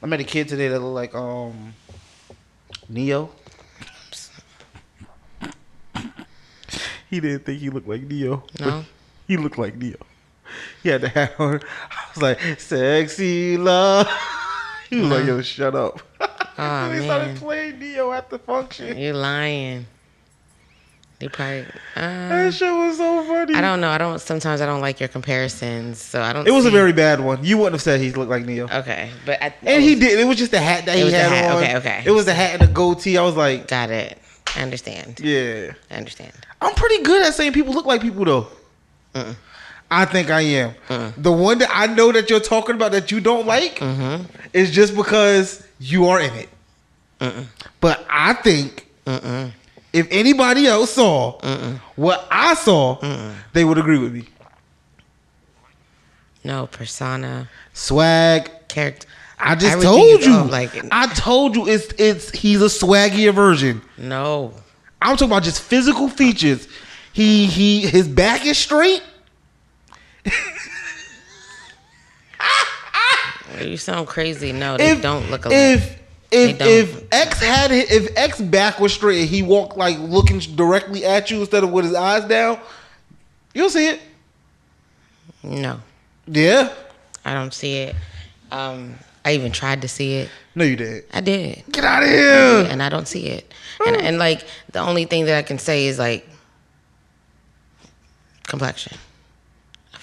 I met a kid today that looked like Neo. He didn't think he looked like Neo. No. He looked like Neo. He had the hat on. I was like, sexy love. He was like, yo, shut up. Oh, They man. started playing Neo at the function. You're lying. They probably. That shit was so funny. I don't know. Sometimes I don't like your comparisons, so I don't. It was a very bad one. You wouldn't have said he looked like Neo. Okay, but He did. It was just the hat that he had on. Okay. It was the hat and the goatee. I was like, Got it. I understand. yeah. I understand. I'm pretty good at saying people look like people though. I think I am. The one that I know that you're talking about that you don't like is just because you are in it. But I think if anybody else saw what I saw, they would agree with me. No persona, Swag, character. I just Everything told is you. off, like, I told you he's a swaggier version. No. I'm talking about just physical features. His back is straight. You sound crazy. No, they don't look alike. If X back was straight and he walked like looking directly at you instead of with his eyes down, you'll see it. No. Yeah. I don't see it. I even tried to see it. No, you did. I did. Get out of here. And I don't see it. And like the only thing that I can say is like complexion.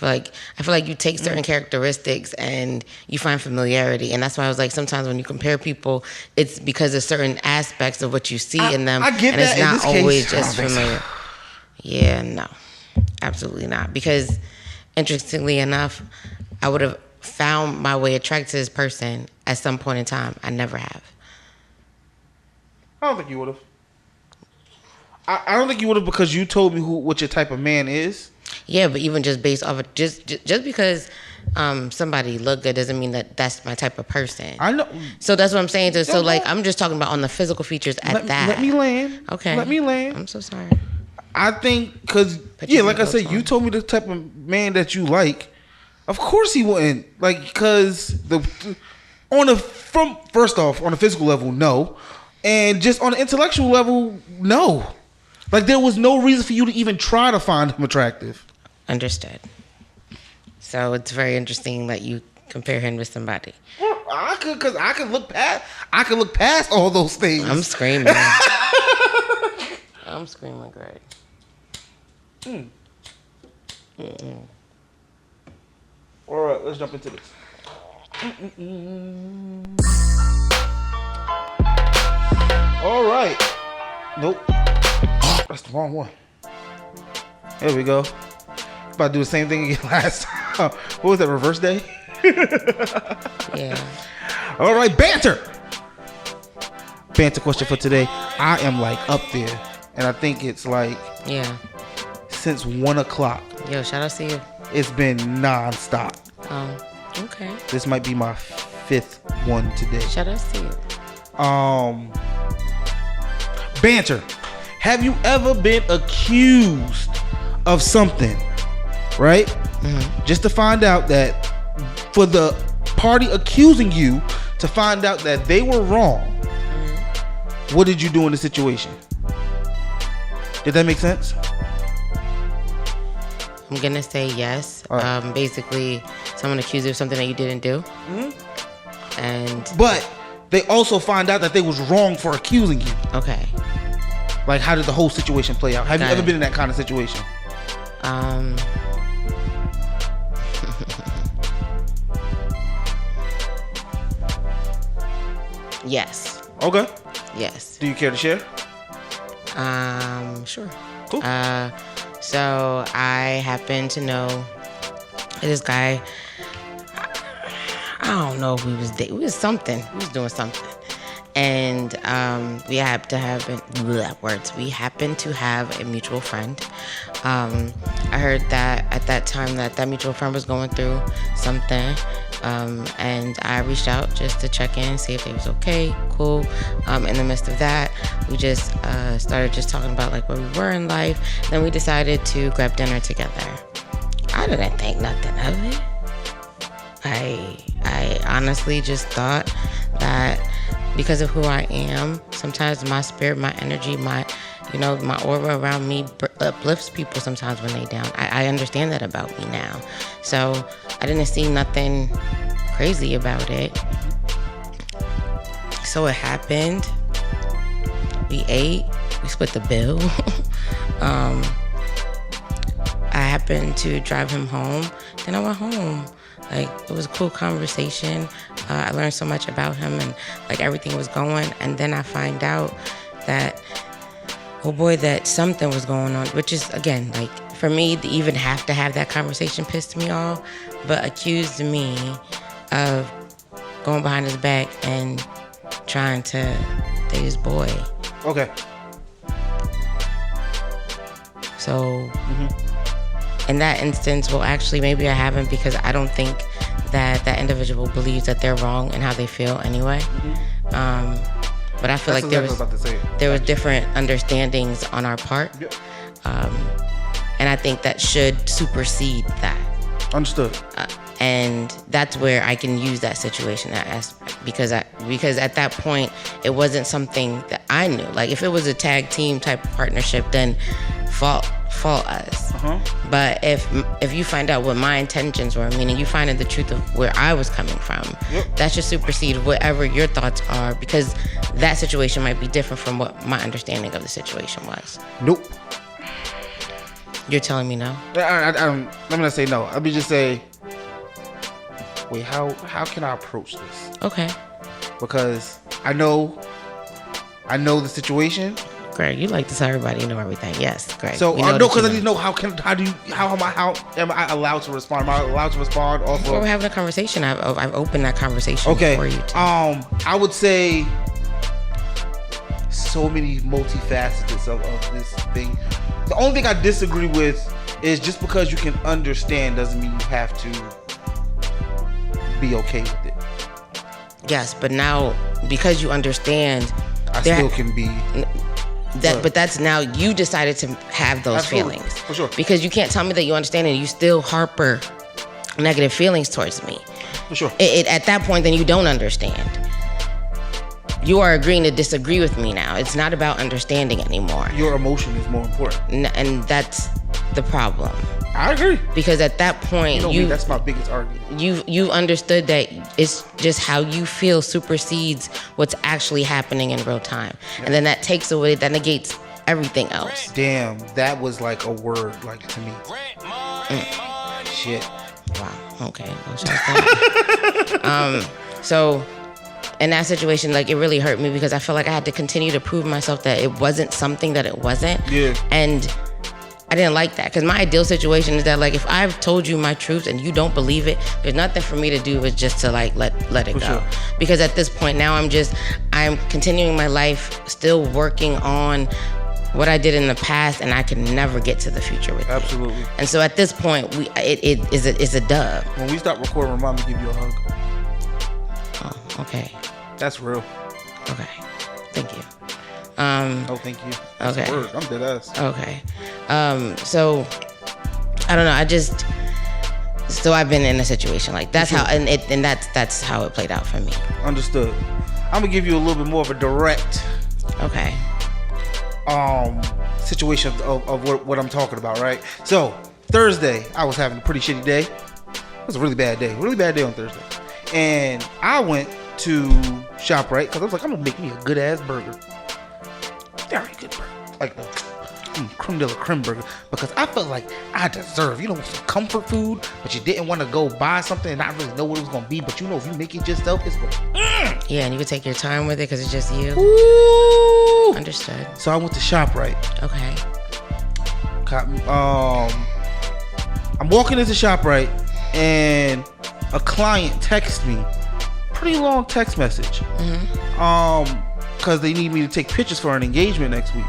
I feel like you take certain characteristics and you find familiarity, and that's why I was like, sometimes when you compare people, it's because of certain aspects of what you see in them, I get and that. it's not always I don't just think so. familiar. Yeah, no, absolutely not. Because interestingly enough, I would have found my way attracted to this person at some point in time. I never have. I don't think you would have. I don't think you would have because you told me what your type of man is. Yeah, but even just based off of just because somebody look good doesn't mean that that's my type of person. I know. So that's what I'm saying. So like I'm just talking about on the physical features at that. Let me land. Okay. Let me land. I'm so sorry. I think because like I said, you told me the type of man that you like. Of course he wouldn't because first off on a physical level, no, and just on an intellectual level, no. Like there was no reason for you to even try to find him attractive. Understood. So it's very interesting that you compare him with somebody. Well, I could look past all those things. I'm screaming. I'm screaming, Greg. All right, let's jump into this. All right. Nope. That's the wrong one. There we go. About to do the same thing again last time. What was that, reverse day? Yeah. All right, banter. Banter question for today. I am like up there. And I think it's like since 1 o'clock. Yo, shout out to you. It's been non-stop. Oh, okay. This might be my 5th one today. Shout out to you. Banter. Have you ever been accused of something, right? Just to find out that for the party accusing you to find out that they were wrong, what did you do in the situation? Did that make sense? I'm going to say yes. Right. Basically, someone accused you of something that you didn't do. But they also find out that they was wrong for accusing you. Okay. Like, how did the whole situation play out? Have you ever been in that kind of situation? Yes. Okay. Yes. Do you care to share? Sure. Cool. So I happen to know this guy. I don't know if we was dating. We was something. We was doing something. And we happen to have a mutual friend. I heard that at that time that mutual friend was going through something, and I reached out just to check in, see if it was okay, cool. In the midst of that, we just started just talking about like where we were in life. Then we decided to grab dinner together. I didn't think nothing of it. I honestly just thought that because of who I am, sometimes my spirit, my energy, my aura around me uplifts people sometimes when they down. I understand that about me now. So I didn't see nothing crazy about it. So it happened. We ate. We split the bill. I happened to drive him home. Then I went home. Like, it was a cool conversation. I learned so much about him, and like everything was going. And then I find out that, oh boy, that something was going on, which is, again, like, for me to even have to have that conversation pissed me off, but accused me of going behind his back and trying to date his boy. Okay. So, in that instance, well, actually, maybe I haven't, because I don't think that that individual believes that they're wrong in how they feel anyway. But I feel like there was different understandings on our part. Yep. And I think that should supersede that. Understood. And that's where I can use that situation as because at that point it wasn't something that I knew. Like, if it was a tag team type of partnership, then fault us. But if you find out what my intentions were, meaning you find out the truth of where I was coming from, that should supersede whatever your thoughts are, because that situation might be different from what my understanding of the situation was. Nope. You're telling me no? Let me not say no. Let me just say, wait, how can I approach this? Okay. Because I know the situation. Greg, you like to tell everybody you know everything. Yes, Greg. So I know, because I need to know how am I allowed to respond? Am I allowed to respond? Also, we're having a conversation. I've opened that conversation for you. I would say so many multifacets of this thing. The only thing I disagree with is just because you can understand doesn't mean you have to be okay with it. Yes, but now because you understand, I still can be. But that's now you decided to have those feelings. For sure. Because you can't tell me that you understand and you still harbor negative feelings towards me. For sure. At that point, then you don't understand. You are agreeing to disagree with me now. It's not about understanding anymore. Your emotion is more important. And that's the problem. I agree. Because at that point, that's my biggest argument. You've understood that it's just how you feel supersedes what's actually happening in real time. Yeah. And then that negates everything else. Damn, that was like a word, like, to me. Shit. Wow. Okay. So in that situation, like, it really hurt me because I felt like I had to continue to prove myself that it wasn't something that it wasn't. Yeah. And I didn't like that, because my ideal situation is that, like, if I've told you my truth and you don't believe it, there's nothing for me to do but just to, like, let it go. Sure. Because at this point now I'm continuing my life, still working on what I did in the past, and I can never get to the future with Absolutely. it. And so at this point, it is a dub. When we stop recording, remind me to give you a hug. Oh, okay. That's real. Okay. Thank you. Oh, thank you. That's okay. a word. I'm dead ass. Okay. So I don't know. So I've been in a situation like that's how, and that's how it played out for me. Understood. I'm gonna give you a little bit more of a direct, situation of what I'm talking about, right? So Thursday, I was having a pretty shitty day. It was a really bad day on Thursday, and I went to ShopRite because I was like, I'm gonna make me a good ass burger. Very good burger, like the creme de la creme burger, because I felt like I deserve, some comfort food, but you didn't want to go buy something and not really know what it was gonna be, but if you make it yourself, it's going. Yeah, and you could take your time with it because it's just you. Ooh. Understood. So I went to ShopRite. Okay. I'm walking into ShopRite and a client texts me, pretty long text message. Because they need me to take pictures for an engagement next week.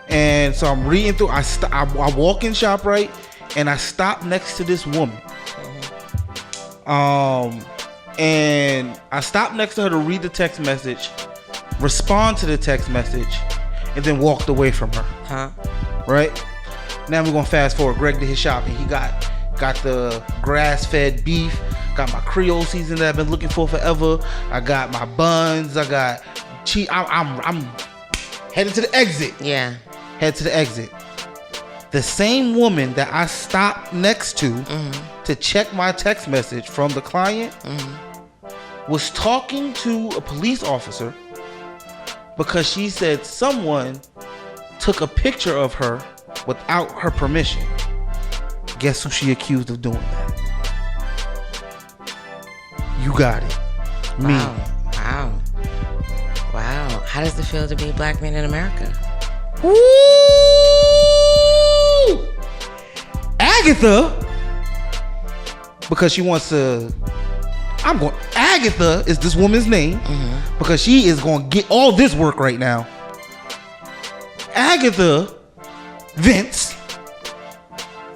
And so I'm reading through. I walk in ShopRite and I stop next to this woman. And I stop next to her to read the text message, respond to the text message, and then walked away from her. Right? Now we're gonna fast forward. Greg did his shopping. He got the grass-fed beef, Got my Creole season that I've been looking for forever. I got my buns. I got cheese. I'm headed to the exit. Yeah. Head to the exit. The same woman that I stopped next to check my text message from the client was talking to a police officer because she said someone took a picture of her without her permission. Guess who she accused of doing that? You got it. Me. Wow. How does it feel to be a black man in America? Woo! Agatha, because she wants to. Agatha is this woman's name because she is going to get all this work right now. Agatha Vince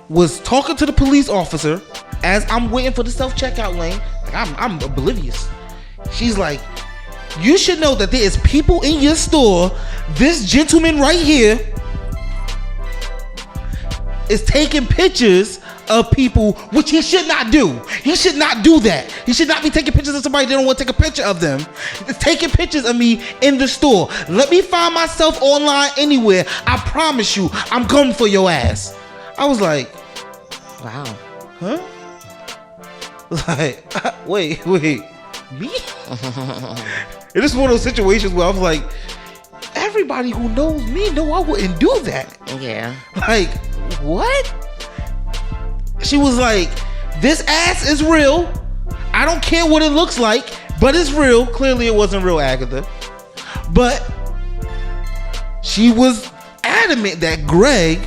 was talking to the police officer as I'm waiting for the self-checkout lane. Like I'm oblivious. She's like, you should know that there is people in your store. This gentleman right here is taking pictures of people, which he should not do. He should not do that. He should not be taking pictures of somebody that don't want to take a picture of them. It's taking pictures of me in the store. Let me find myself online anywhere. I promise you, I'm coming for your ass. I was like, wow. Huh? Like, wait, me? It is one of those situations where I was like, everybody who knows me know I wouldn't do that. Yeah. Like, what? She was like, this ass is real. I don't care what it looks like, but it's real. Clearly it wasn't real, Agatha. But she was adamant that Greg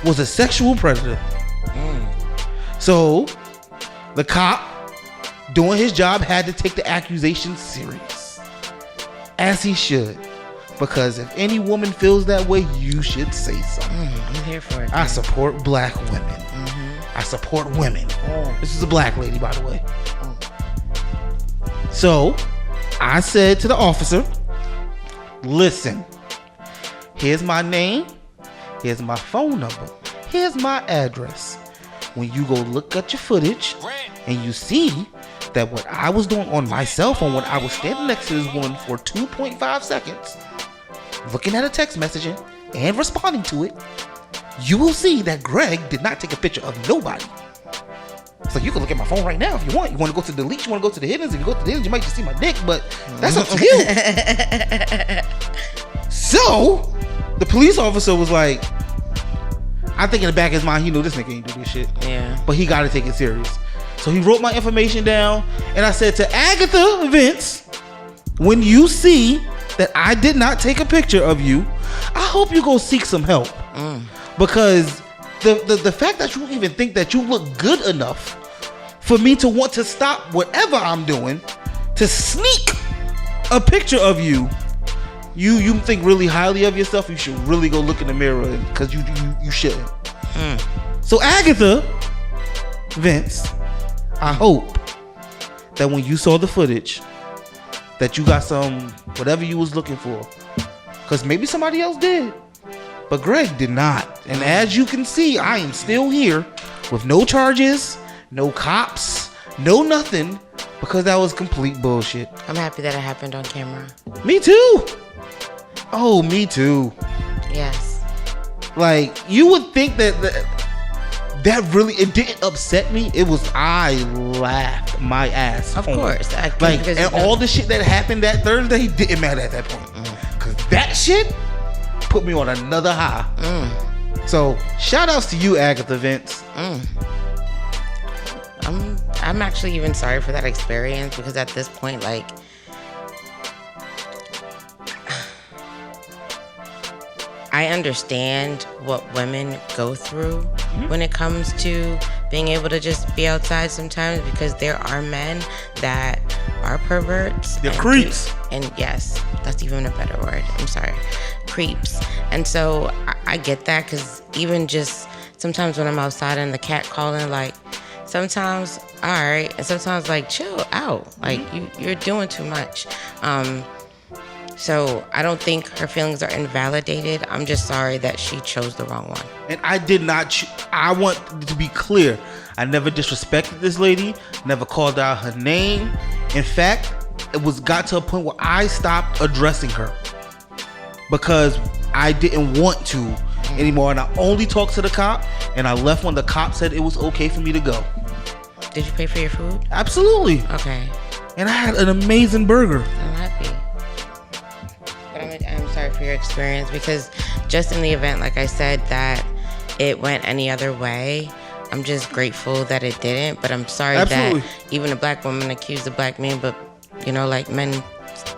was a sexual predator. So the cop doing his job had to take the accusation serious, as he should, because if any woman feels that way, you should say something. I'm here for it. I support black women. I support women. This is a black lady, by the way. So I said to the officer, listen, here's my name, here's my phone number, here's my address. When you go look at your footage and you see that what I was doing on my cell phone when I was standing next to this woman for 2.5 seconds, looking at a text messaging and responding to it, you will see that Greg did not take a picture of nobody. It's like, you can look at my phone right now if you want. You want to go to delete, you want to go to the hiddens. If you go to the hiddens, you might just see my dick, but that's up to you. So the police officer was like, I think in the back of his mind, he knew this nigga ain't do this shit. Yeah. But he got to take it serious. So he wrote my information down, and I said to Agatha Vince, when you see that I did not take a picture of you, I hope you go seek some help. Because the fact that you even think that you look good enough for me to want to stop whatever I'm doing to sneak a picture of you, you think really highly of yourself. You should really go look in the mirror, because you shouldn't. So Agatha Vince, I hope that when you saw the footage that you got some whatever you was looking for, because maybe somebody else did, but Greg did not. And as you can see, I am still here with no charges, no cops, no nothing, because that was complete bullshit. I'm happy that it happened on camera. Me too. Oh, me too. Yes. Like, you would think that really, it didn't upset me. It was, I laughed my ass Of home. course. Like, and all the shit that happened that Thursday didn't matter at that point. Because that shit put me on another high. So, shout outs to you, Agatha Vince. I'm actually even sorry for that experience, because at this point, like, I understand what women go through when it comes to being able to just be outside sometimes, because there are men that are perverts. They're creeps. And yes, that's even a better word. I'm sorry. Creeps. And so I get that, because even just sometimes when I'm outside and the cat calling, like, sometimes, all right, and sometimes, like, chill out. Like, you're doing too much. So I don't think her feelings are invalidated. I'm just sorry that she chose the wrong one. And I did not. I want to be clear. I never disrespected this lady. Never called out her name. In fact, it got to a point where I stopped addressing her because I didn't want to anymore. And I only talked to the cop. And I left when the cop said it was okay for me to go. Did you pay for your food? Absolutely. Okay. And I had an amazing burger. I'm happy. But I'm sorry for your experience, because just in the event, like I said, that it went any other way, I'm just grateful that it didn't. But I'm sorry that even a black woman accused a black man, but like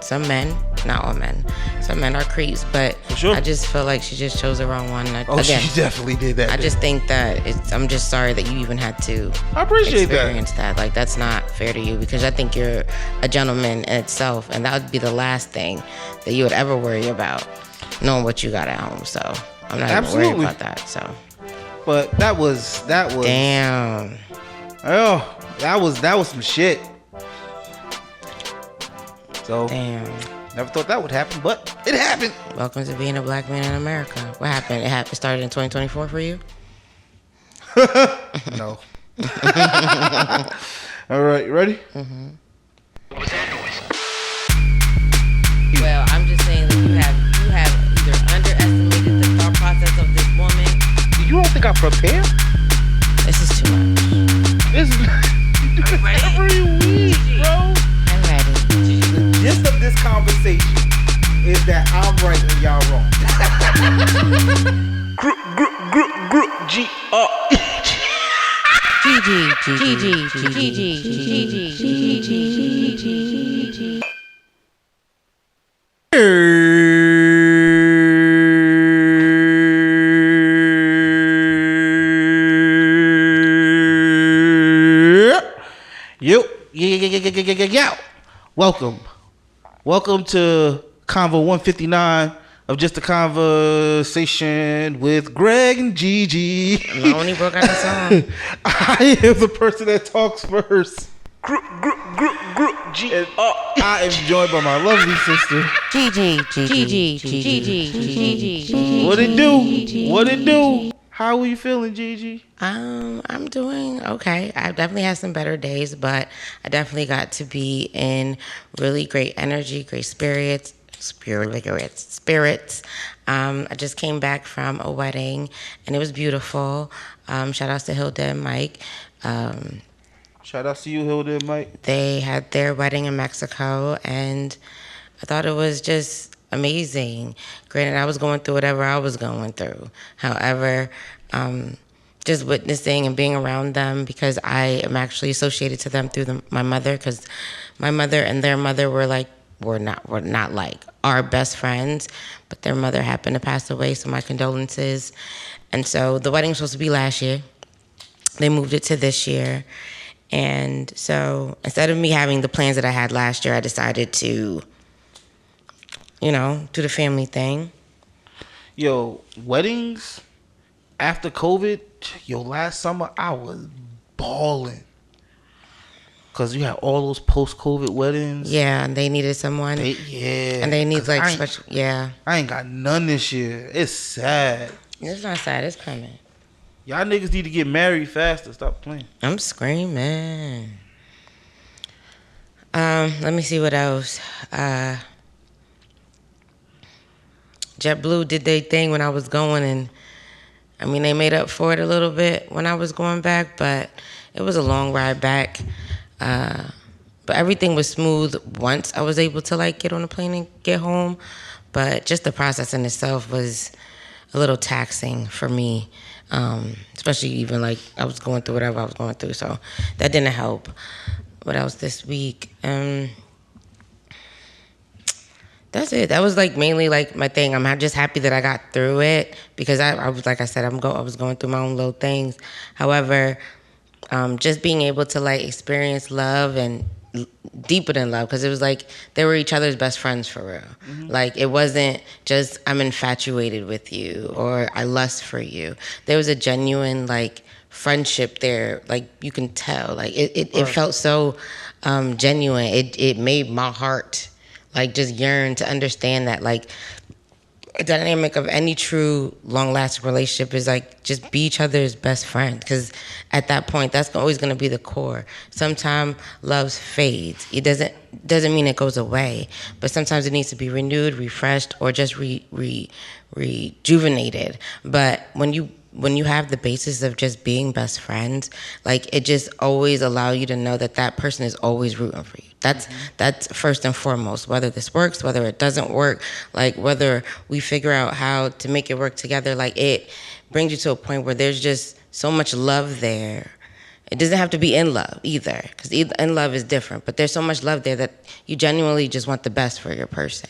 some men, not all men, some men are creeps, but sure. I just feel like she just chose the wrong one. Again, she definitely did that. I just think that I'm just sorry that you even had to experience that. Like, that's not fair to you, because I think you're a gentleman in itself, and that would be the last thing that you would ever worry about, knowing what you got at home. So I'm not even worried about that. So, but that was damn. Oh, that was some shit. So damn. Never thought that would happen, but it happened. Welcome to being a black man in America. What happened? It started in 2024 for you? No. All right, you ready? Mm-hmm. What was that noise? Well, I'm just saying that you have either underestimated the thought process of this woman. You don't think I prepared? This is too much. This is every week, bro. I'm ready. The gist of this conversation is that I'm right and y'all wrong. Gigi. Yo. Welcome to Convo 159 of Just a Conversation with Greg and Gigi. Lonely broke out the song. I am the person that talks first. I am joined by my lovely sister. Gigi. What it do? How are you feeling, Gigi? I'm doing okay. I've definitely had some better days, but I definitely got to be in really great energy, great spirits. I just came back from a wedding, and it was beautiful. Shout outs to Hilda and Mike. Shout outs to you, Hilda and Mike. They had their wedding in Mexico, and I thought it was just amazing. Granted, I was going through whatever I was going through. However, just witnessing and being around them, because I am actually associated to them through my mother, because my mother and their mother were not like our best friends, but their mother happened to pass away, so my condolences. And so the wedding was supposed to be last year. They moved it to this year. And so instead of me having the plans that I had last year, I decided to, do the family thing. Yo, weddings after COVID, last summer I was balling. Because you had all those post-COVID weddings. Yeah, and they needed someone. And they need special, yeah. I ain't got none this year. It's sad. It's not sad, it's coming. Y'all niggas need to get married faster. Stop playing. I'm screaming. Let me see what else. JetBlue did their thing when I was going, and they made up for it a little bit when I was going back, but it was a long ride back. But everything was smooth once I was able to get on the plane and get home. But just the process in itself was a little taxing for me. Especially even I was going through whatever I was going through. So that didn't help. What else this week? That's it. That was mainly my thing. I'm just happy that I got through it, because I was, like I said, I was going through my own little things. However, just being able to experience love and deeper than love, because it was they were each other's best friends for real. Mm-hmm. It wasn't just I'm infatuated with you or I lust for you. There was a genuine friendship there. You can tell. It felt so genuine. It made my heart like just yearn to understand that like a dynamic of any true long-lasting relationship is like just be each other's best friend, because at that point that's always going to be the core. Sometimes love fades. It doesn't mean it goes away, but sometimes it needs to be renewed, refreshed, or just rejuvenated. But when you have the basis of just being best friends, like it just always allow you to know that that person is always rooting for you. That's first and foremost. Whether this works, whether it doesn't work, like whether we figure out how to make it work together, like it brings you to a point where there's just so much love there. It doesn't have to be in love either, because in love is different. But there's so much love there that you genuinely just want the best for your person.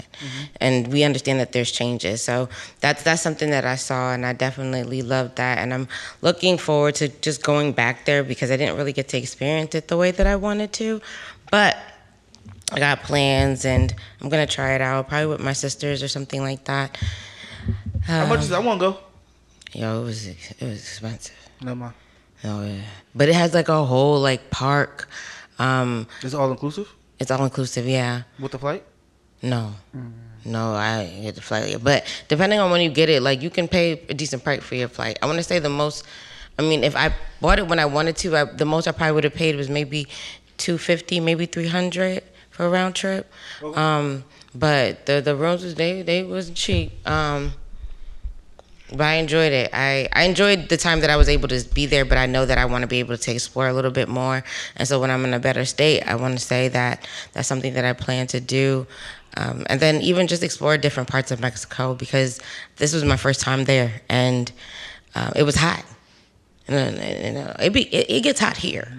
And we understand that there's changes. So that's something that I saw, and I definitely loved that. And I'm looking forward to just going back there, because I didn't really get to experience it the way that I wanted to. But I got plans, and I'm going to try it out, probably with my sisters or something like that. How much is that? I want to go. Yo, it was expensive. No mind. Oh yeah, but it has like a whole like park. It's all inclusive. It's all inclusive, yeah. With the flight? No, no, I didn't get the flight yet. But depending on when you get it, like you can pay a decent price for your flight. I want to say the most. I mean, if I bought it when I wanted to, the most I probably would have paid was maybe $250, maybe $300 for a round trip. Okay. But the rooms was they wasn't cheap. But I enjoyed it. I enjoyed the time that I was able to be there, but I know that I want to be able to explore a little bit more. And so when I'm in a better state, I want to say that that's something that I plan to do. And then even just explore different parts of Mexico, because this was my first time there, and it was hot. It gets hot here.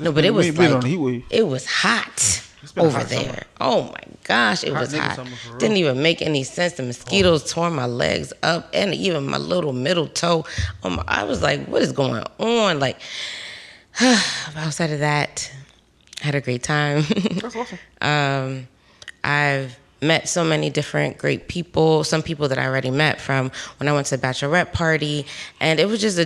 No, but it was like, it was hot over there. Summer. Oh my gosh, it was hot. Didn't even make any sense. The mosquitoes tore my legs up, and even my little middle toe. I was like, what is going on? Like, outside of that, I had a great time. That's awesome. I've met so many different great people, some people that I already met from when I went to the bachelorette party, and it was just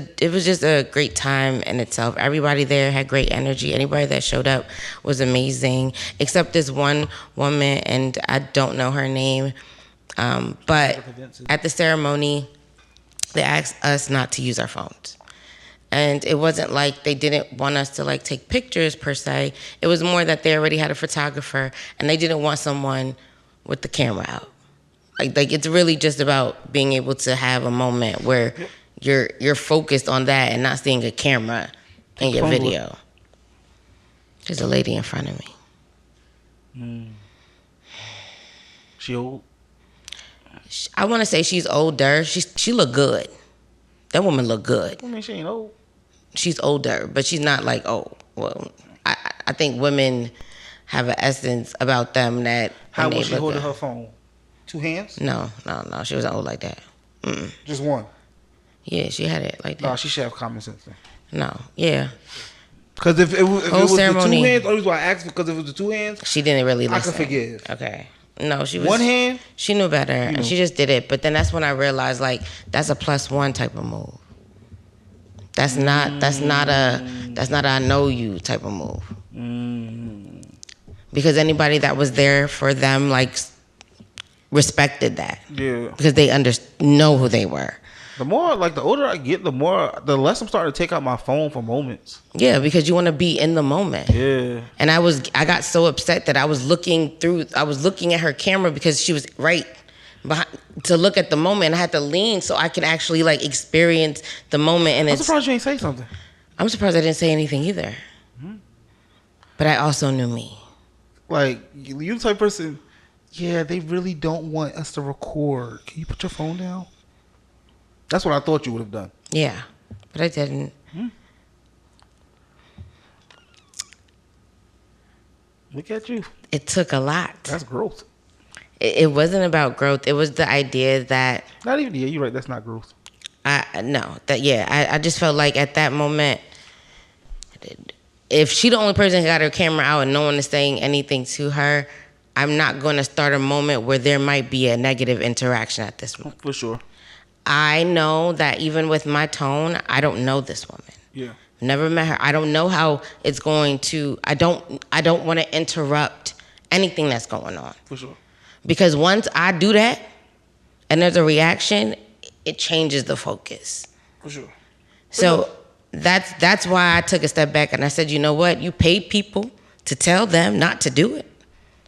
a great time in itself. Everybody there had great energy. Anybody that showed up was amazing, except this one woman, and I don't know her name, but at the ceremony, they asked us not to use our phones. And it wasn't like they didn't want us to like take pictures per se. It was more that they already had a photographer, and they didn't want someone with the camera out. Like it's really just about being able to have a moment where you're focused on that and not seeing a camera in your video. There's a lady in front of me. She old? I want to say she's older. She look good. That woman look good. I mean, she ain't old. She's older, but she's not like old. Well, I think women have an essence about them that. How was she holding her phone? 2 hands? No. She wasn't old like that. Just one? Yeah, she had it like that. No, she should have common sense then. No, yeah. Because if it was the 2 ceremony. hands, the only reason why I asked, because if it was the 2 hands, she didn't really listen. I could forgive. Okay. No, she was. 1 hand? She knew better, and she just did it. But then that's when I realized, like, that's a +1 type of move. That's not a I know you type of move. Because anybody that was there for them, like, respected that. Yeah. Because they know who they were. The more, like, the older I get, the less I'm starting to take out my phone for moments. Yeah, because you want to be in the moment. Yeah. And I got so upset that I was looking at her camera because she was right behind to look at the moment. And I had to lean so I could actually, like, experience the moment. And I'm surprised you ain't say something. I'm surprised I didn't say anything either. But I also knew me. Like, you the type of person, yeah, they really don't want us to record. Can you put your phone down? That's what I thought you would have done. Yeah, but I didn't. Look at you. It took a lot. That's growth. It wasn't about growth. It was the idea that... Not even, yeah, you're right. That's not growth. I just felt like at that moment, if she the only person who got her camera out and no one is saying anything to her, I'm not going to start a moment where there might be a negative interaction at this moment. For sure. I know that even with my tone, I don't know this woman. Yeah. Never met her. I don't know how it's going to. I don't want to interrupt anything that's going on. For sure. Because once I do that and there's a reaction, it changes the focus. For sure. So that's why I took a step back and I said, you know what? You paid people to tell them not to do it.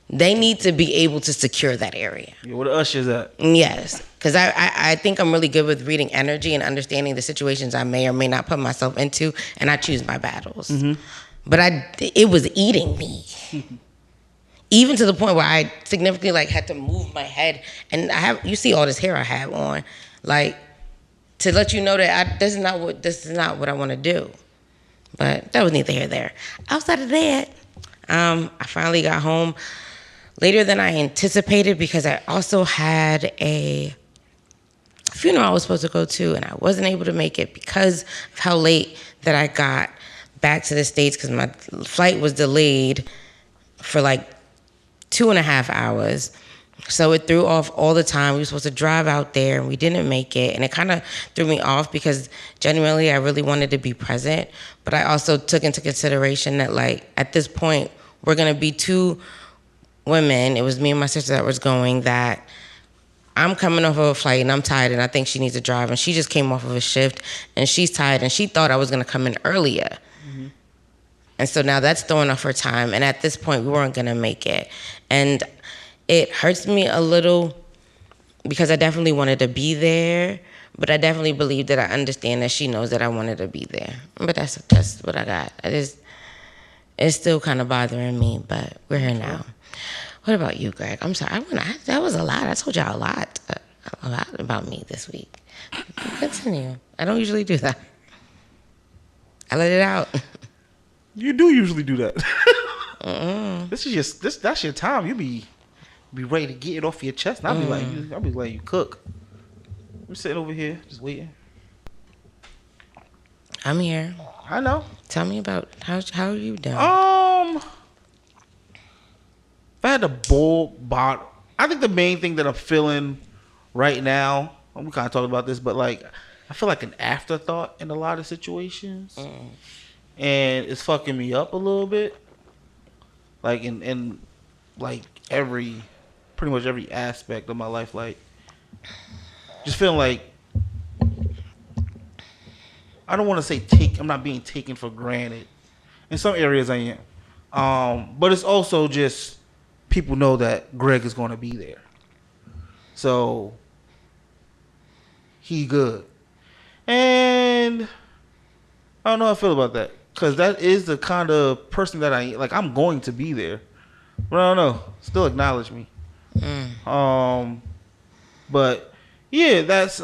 They need to be able to secure that area. Yeah, where the ushers at? Yes, because I think I'm really good with reading energy and understanding the situations I may or may not put myself into, and I choose my battles. But it was eating me. Even to the point where I significantly like had to move my head, and you see all this hair I have on, like to let you know that this is not what I want to do. But that was neither here nor there. Outside of that, I finally got home later than I anticipated because I also had a funeral I was supposed to go to, and I wasn't able to make it because of how late that I got back to the States because my flight was delayed for like 2.5 hours. So it threw off all the time. We were supposed to drive out there, and we didn't make it. And it kind of threw me off because genuinely I really wanted to be present. But I also took into consideration that, like, at this point, we're going to be 2 women. It was me and my sister that was going, that I'm coming off of a flight, and I'm tired, and I think she needs to drive. And she just came off of a shift, and she's tired, and she thought I was going to come in earlier. And so now that's throwing off her time. And at this point, we weren't going to make it. And it hurts me a little because I definitely wanted to be there, but I definitely believe that I understand that she knows that I wanted to be there. But that's what I got. It's still kind of bothering me, but we're here now. What about you, Greg? I'm sorry. That was a lot. I told y'all a lot about me this week. Continue. I don't usually do that. I let it out. You do usually do that. That's your time. You be ready to get it off your chest. And I'll be like you cook. I'm sitting over here just waiting. I'm here. I know. Tell me about how are you doing? If I had to bottle, I think the main thing that I'm feeling right now, we kind of talked about this, but like I feel like an afterthought in a lot of situations, and it's fucking me up a little bit. Like in like pretty much every aspect of my life, like just feeling like I don't want to say I'm not being taken for granted. In some areas I am, but it's also just people know that Greg is going to be there, so he good. And I don't know how I feel about that, because that is the kind of person that I'm going to be there, but I don't know, still acknowledge me. But yeah, that's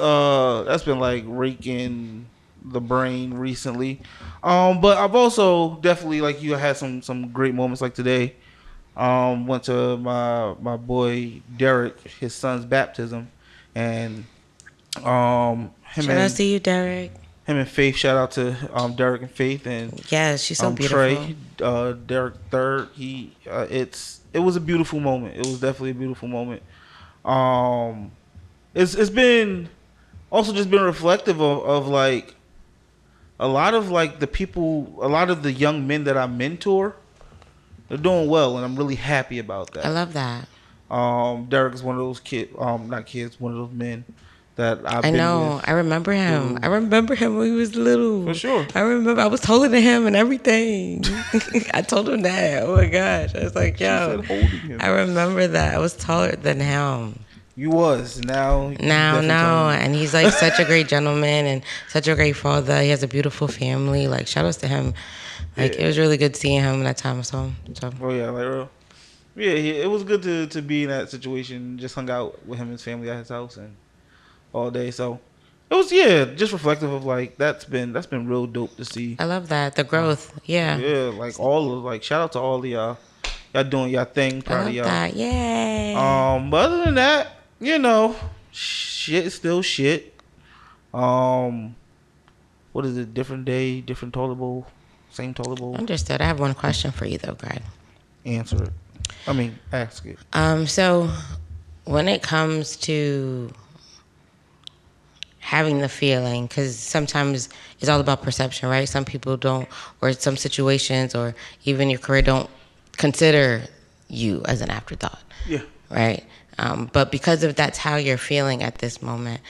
been like raking the brain recently. But I've also definitely, like you, had some great moments like today. Went to my boy Derek, his son's baptism, and Shout out to you, Derek. Him and Faith. Shout out to Derek and Faith, and yeah, she's so beautiful. Trey, Derek third. It was a beautiful moment. It was definitely a beautiful moment. It's been also just been reflective of like a lot of like a lot of the young men that I mentor. They're doing well, and I'm really happy about that. I love that. Derek is one of those one of those men that I know. I remember him. I remember him when he was little. For sure. I remember I was taller than him and everything. I told him that. Oh my gosh. I was like, yo. She said holding him. I remember that. I was taller than him. You was. Now. And he's like such a great gentleman and such a great father. He has a beautiful family. Like, shout outs to him. Like, It was really good seeing him that time I saw him. So. Oh, yeah. Like, real. Yeah, it was good to be in that situation. Just hung out with him and his family at his house and all day. So it was, just reflective of like that's been real dope to see. I love that, the growth. Yeah, like shout out to all of y'all doing y'all thing. Proud of y'all. That. Yay. But other than that, shit is still shit. What is it? Different day, different tolerable, same tolerable. Understood. I have one question for you though, Greg. Answer it. I mean, ask it. So when it comes to having the feeling, because sometimes it's all about perception, right? Some people don't, or some situations, or even your career don't consider you as an afterthought. Yeah. right? But because of that's how you're feeling at this moment,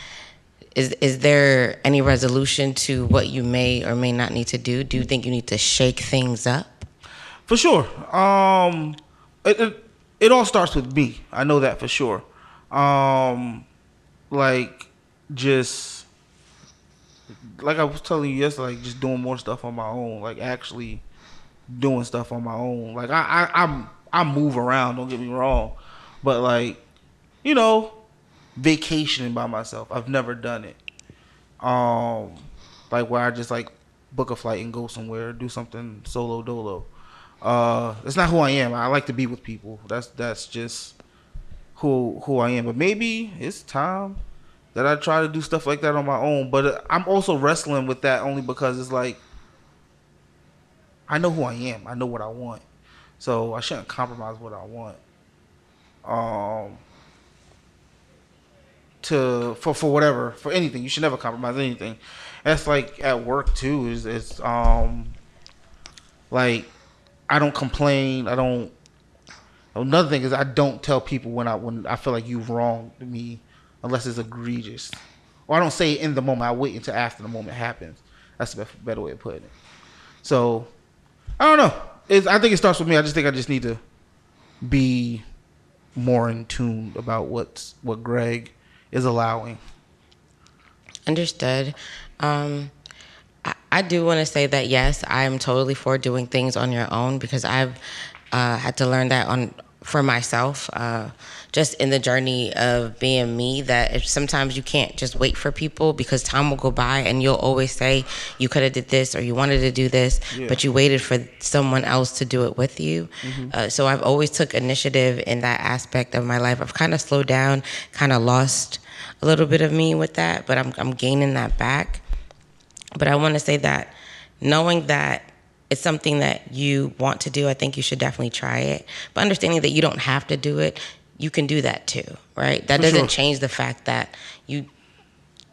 is there any resolution to what you may or may not need to do? Do you think you need to shake things up? For sure. It all starts with me. I know that for sure. Like just like I was telling you yesterday, like just doing more stuff on my own. Like actually doing stuff on my own. Like I move around. Don't get me wrong, but like vacationing by myself. I've never done it. Like where I just like book a flight and go somewhere, do something solo dolo. It's not who I am. I like to be with people. That's just who I am. But maybe it's time that I try to do stuff like that on my own. But I'm also wrestling with that only because it's like I know who I am. I know what I want. So I shouldn't compromise what I want. For whatever, for anything. You should never compromise anything. That's like at work too. It's like I don't complain. I don't. Another thing is I don't tell people when I feel like you've wronged me unless it's egregious. Or I don't say it in the moment. I wait until after the moment happens. That's the better way of putting it. So I don't know. I think it starts with me. I just think I just need to be more in tune about what Greg is allowing. Understood. I do want to say that yes, I am totally for doing things on your own because I've had to learn that for myself, just in the journey of being me, that sometimes you can't just wait for people because time will go by and you'll always say you could have did this or you wanted to do this, but you waited for someone else to do it with you. Mm-hmm. So I've always took initiative in that aspect of my life. I've kind of slowed down, kind of lost a little bit of me with that, but I'm gaining that back. But I want to say that knowing that it's something that you want to do, I think you should definitely try it. But understanding that you don't have to do it, you can do that too, right? That doesn't change the fact that you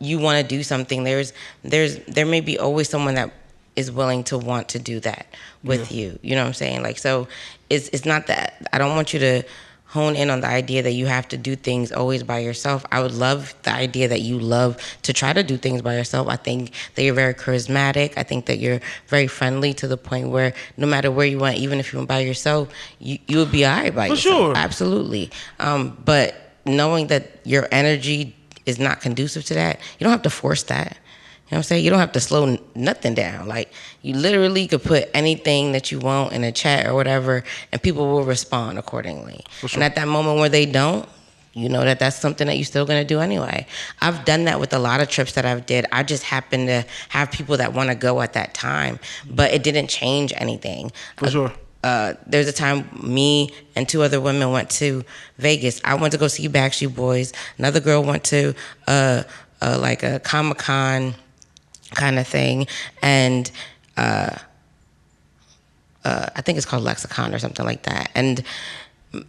want to do something. There may be always someone that is willing to want to do that with you. You know what I'm saying? Like, so it's not that I don't want you to hone in on the idea that you have to do things always by yourself. I would love the idea that you love to try to do things by yourself. I think that you're very charismatic. I think that you're very friendly to the point where no matter where you went, even if you went by yourself, you would be all right by yourself. For sure. Absolutely. But knowing that your energy is not conducive to that, you don't have to force that. You know what I'm saying? You don't have to slow nothing down. Like, you literally could put anything that you want in a chat or whatever, and people will respond accordingly. Sure. And at that moment where they don't, you know that that's something that you're still going to do anyway. I've done that with a lot of trips that I've did. I just happen to have people that want to go at that time, but it didn't change anything. For sure. There's a time me and two other women went to Vegas. I went to go see Backstreet Boys. Another girl went to like a Comic-Con kind of thing, and I think it's called Lexicon or something like that. And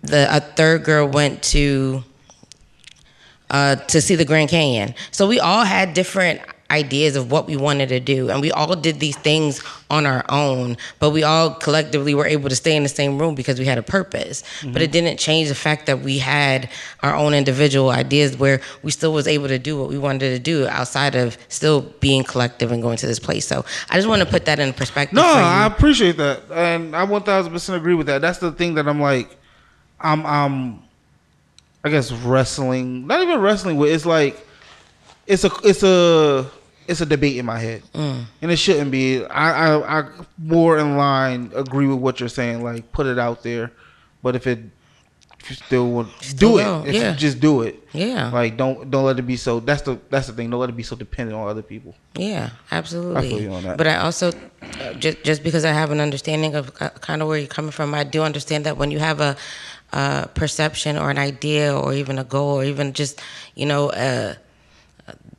a third girl went to see the Grand Canyon. So we all had different ideas of what we wanted to do, and we all did these things on our own, but we all collectively were able to stay in the same room because we had a purpose. Mm-hmm. But it didn't change the fact that we had our own individual ideas where we still was able to do what we wanted to do outside of still being collective and going to this place. So I just want to put that in perspective. No, I appreciate that, and I 1,000% agree with that. That's the thing that I'm like, I guess wrestling, not even wrestling with. It's like it's a debate in my head, and it shouldn't be. I more in line agree with what you're saying. Like, put it out there, but if you still want, do it. Just do it. Yeah. Like, don't let it be so. That's the thing. Don't let it be so dependent on other people. Yeah, absolutely. I feel you on that. But I also, just because I have an understanding of kind of where you're coming from, I do understand that when you have a perception or an idea or even a goal or even just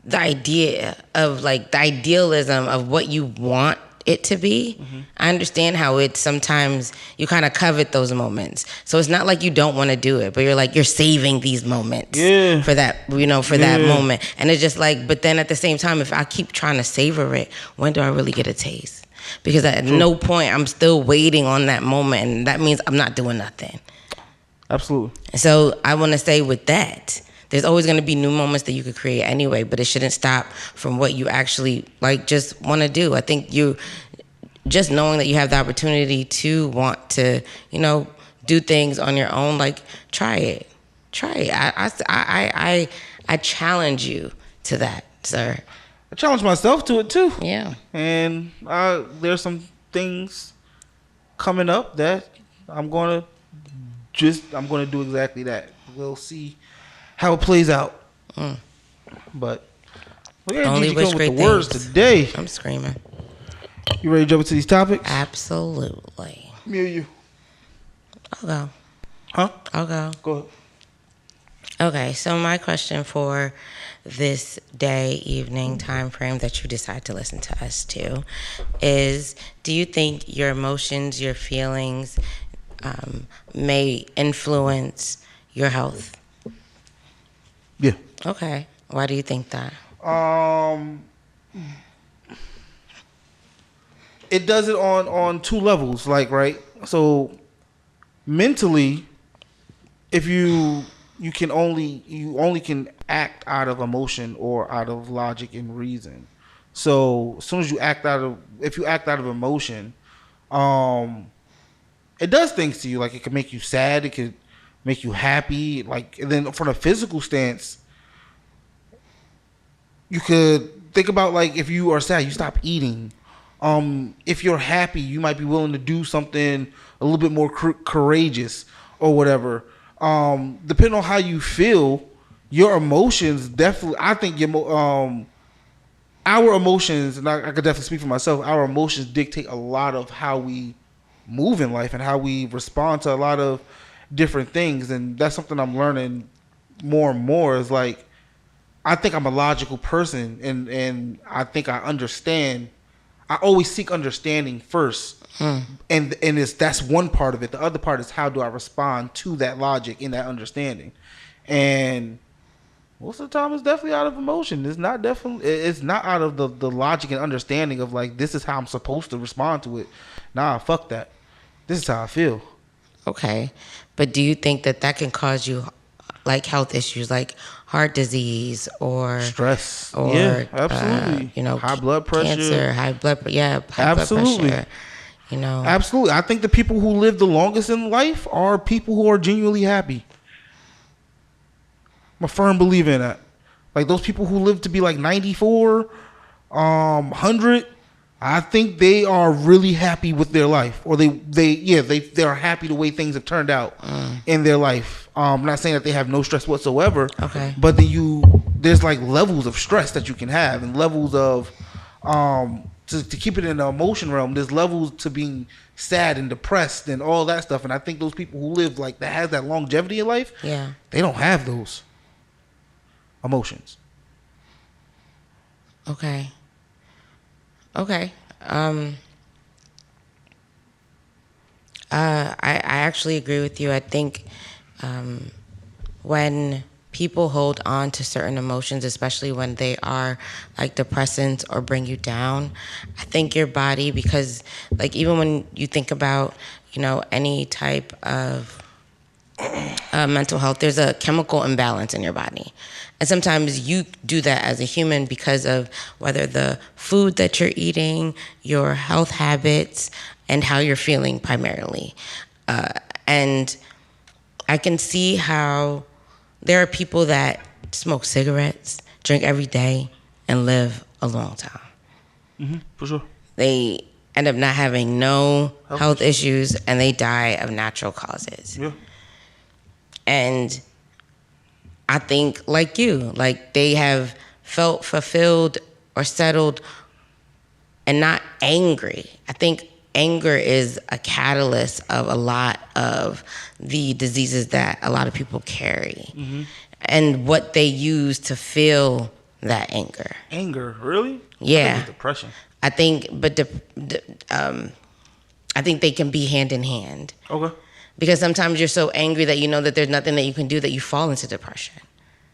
the idea of like the idealism of what you want it to be. Mm-hmm. I understand how it sometimes you kind of covet those moments. So it's not like you don't want to do it, but you're saving these moments for that, that moment. And it's just like, but then at the same time, if I keep trying to savor it, when do I really get a taste? Because at no point I'm still waiting on that moment, and that means I'm not doing nothing. Absolutely. So I want to say with that, there's always going to be new moments that you could create anyway, but it shouldn't stop from what you actually like just want to do. I think you just knowing that you have the opportunity to want to, do things on your own, like try it. I challenge you to that, sir. I challenge myself to it too. Yeah. And there's some things coming up that I'm gonna do exactly that. We'll see how it plays out. But yeah, Only Gigi wish come with great the words things. today. I'm screaming. You ready to jump into these topics? Absolutely. Me or you? I'll go. Huh? I'll go. Go ahead. Okay, so my question for this day, evening time frame that you decide to listen to us to is, do you think your emotions, your feelings may influence your health? Yeah. Okay. Why do you think that? It does it on two levels, like, right? So mentally, if you only can act out of emotion or out of logic and reason. So as soon as you act out of emotion, it does things to you. Like, it can make you sad, it could make you happy. Like, and then from a physical stance, you could think about, like, if you are sad, you stop eating. If you're happy, you might be willing to do something a little bit more courageous or whatever. Depending on how you feel, your emotions definitely. I think our emotions, and I could definitely speak for myself. Our emotions dictate a lot of how we move in life and how we respond to a lot of different things. And that's something I'm learning more and more. Is like, I think I'm a logical person, and I think I understand. I always seek understanding first, and that's one part of it. The other part is, how do I respond to that logic and that understanding? And most of the time, it's definitely out of emotion. It's not out of the logic and understanding of, like, this is how I'm supposed to respond to it. Nah, fuck that. This is how I feel. Okay, but do you think that can cause you, like, health issues, like heart disease or stress? Or yeah, absolutely. High blood pressure, cancer, high blood pressure. Absolutely. I think the people who live the longest in life are people who are genuinely happy. I'm a firm believer in that. Like, those people who live to be like 94, 100, I think they are really happy with their life, or they're happy the way things have turned out in their life. I'm not saying that they have no stress whatsoever. Okay. But there's like levels of stress that you can have, and levels of to keep it in the emotion realm. There's levels to being sad and depressed and all that stuff. And I think those people who live like that, has that longevity in life, they don't have those emotions. Okay. I actually agree with you. I think when people hold on to certain emotions, especially when they are like depressants or bring you down, I think your body, because like even when you think about, any type of mental health, there's a chemical imbalance in your body. And sometimes you do that as a human because of whether the food that you're eating, your health habits, and how you're feeling primarily. And I can see how there are people that smoke cigarettes, drink every day, and live a long time. Mm-hmm, for sure. They end up not having no health issues, and they die of natural causes. Yeah. And I think, like you, like they have felt fulfilled or settled and not angry. I think anger is a catalyst of a lot of the diseases that a lot of people carry, and what they use to feel that anger. Anger, really? Yeah. I think it's depression. I think, but I think they can be hand in hand. Okay. Because sometimes you're so angry that you know that there's nothing that you can do, that you fall into depression.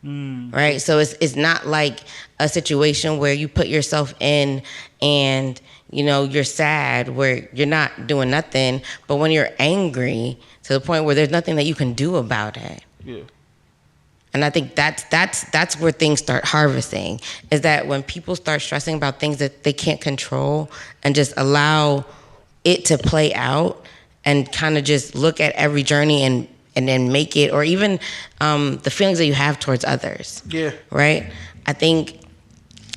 Right? So it's not like a situation where you put yourself in and, you know, you're sad where you're not doing nothing, but when you're angry to the point where there's nothing that you can do about it. Yeah. And I think that's where things start harvesting, is that when people start stressing about things that they can't control and just allow it to play out and kind of just look at every journey and then make it, or even the feelings that you have towards others. Yeah. Right? I think,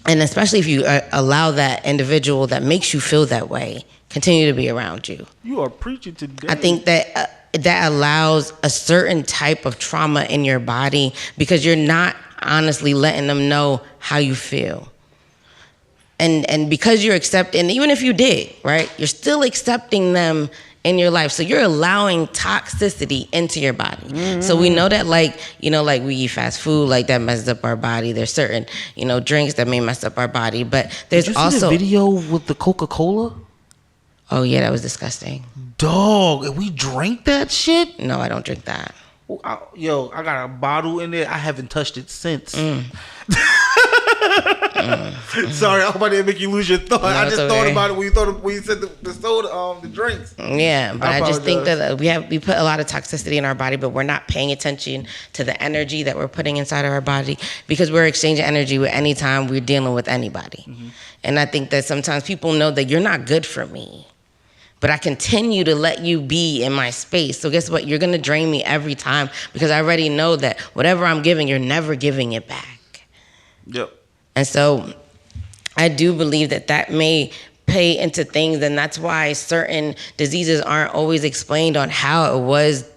and especially if you allow that individual that makes you feel that way continue to be around you. You are preaching today. I think that that allows a certain type of trauma in your body because you're not honestly letting them know how you feel. And because you're accepting, even if you did, right, you're still accepting them in your life. So you're allowing toxicity into your body. Mm-hmm. So we know that, like, you know, like we eat fast food, like that messes up our body. There's certain, you know, drinks that may mess up our body. But there's Did you also see the video with the Coca-Cola? Oh yeah, that was disgusting. Dog, and we drank that shit? No, I don't drink that. Yo, I got a bottle in there. I haven't touched it since. Sorry, I hope I didn't make you lose your thought. No, I just thought okay. about it when you said the soda, the drinks. Yeah, but I just think that we put a lot of toxicity in our body, but we're not paying attention to the energy that we're putting inside of our body, because we're exchanging energy with any time we're dealing with anybody. Mm-hmm. And I think that sometimes people know that you're not good for me, but I continue to let you be in my space. So guess what? You're going to drain me every time, because I already know that whatever I'm giving, you're never giving it back. Yep. And so I do believe that may play into things, and that's why certain diseases aren't always explained on how it was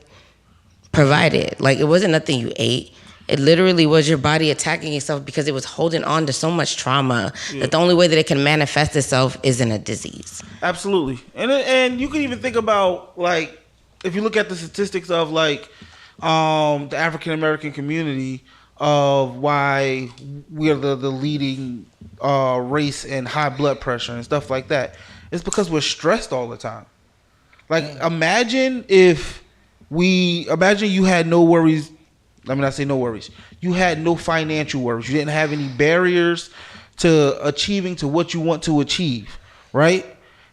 provided. Like, it wasn't nothing you ate. It literally was your body attacking itself because it was holding on to so much trauma that the only way that it can manifest itself is in a disease. Absolutely. And you can even think about, like, if you look at the statistics of, like, the African American community, of why we're the leading race in high blood pressure and stuff like that, it's because we're stressed all the time. Like, imagine you had no worries. Let me not say no worries. You had no financial worries. You didn't have any barriers to achieving to what you want to achieve, right?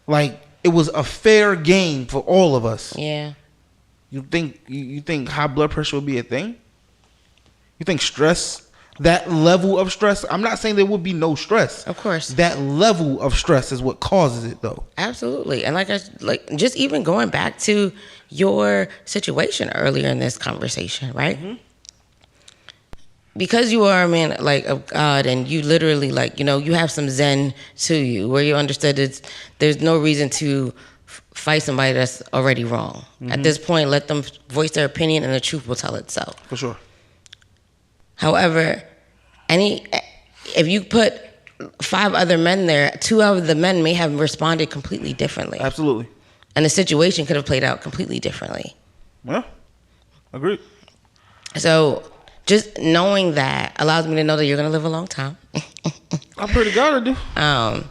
Like, it was a fair game for all of us. Yeah. You think high blood pressure would be a thing? You think stress, that level of stress? I'm not saying there would be no stress. Of course. That level of stress is what causes it, though. Absolutely. And just even going back to your situation earlier in this conversation, right? Mm-hmm. Because you are a man, like, of God, and you literally, like, you know, you have some zen to you where you understood there's no reason to fight somebody that's already wrong. Mm-hmm. At this point, let them voice their opinion and the truth will tell itself. For sure. However, if you put 5 other men there, 2 of the men may have responded completely differently. Absolutely. And the situation could have played out completely differently. Yeah, agreed. So just knowing that allows me to know that you're going to live a long time. I pray to God I do.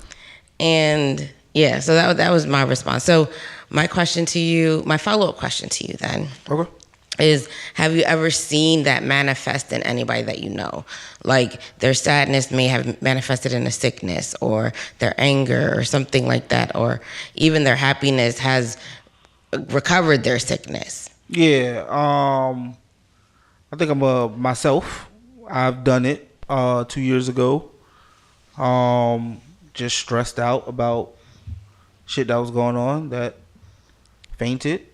And yeah, so that was my response. So my follow-up question to you then. Okay. Is, have you ever seen that manifest in anybody that you know? Like, their sadness may have manifested in a sickness, or their anger or something like that, or even their happiness has recovered their sickness. Yeah, I think I'm myself. I've done it 2 years ago. Just stressed out about shit that was going on, that fainted.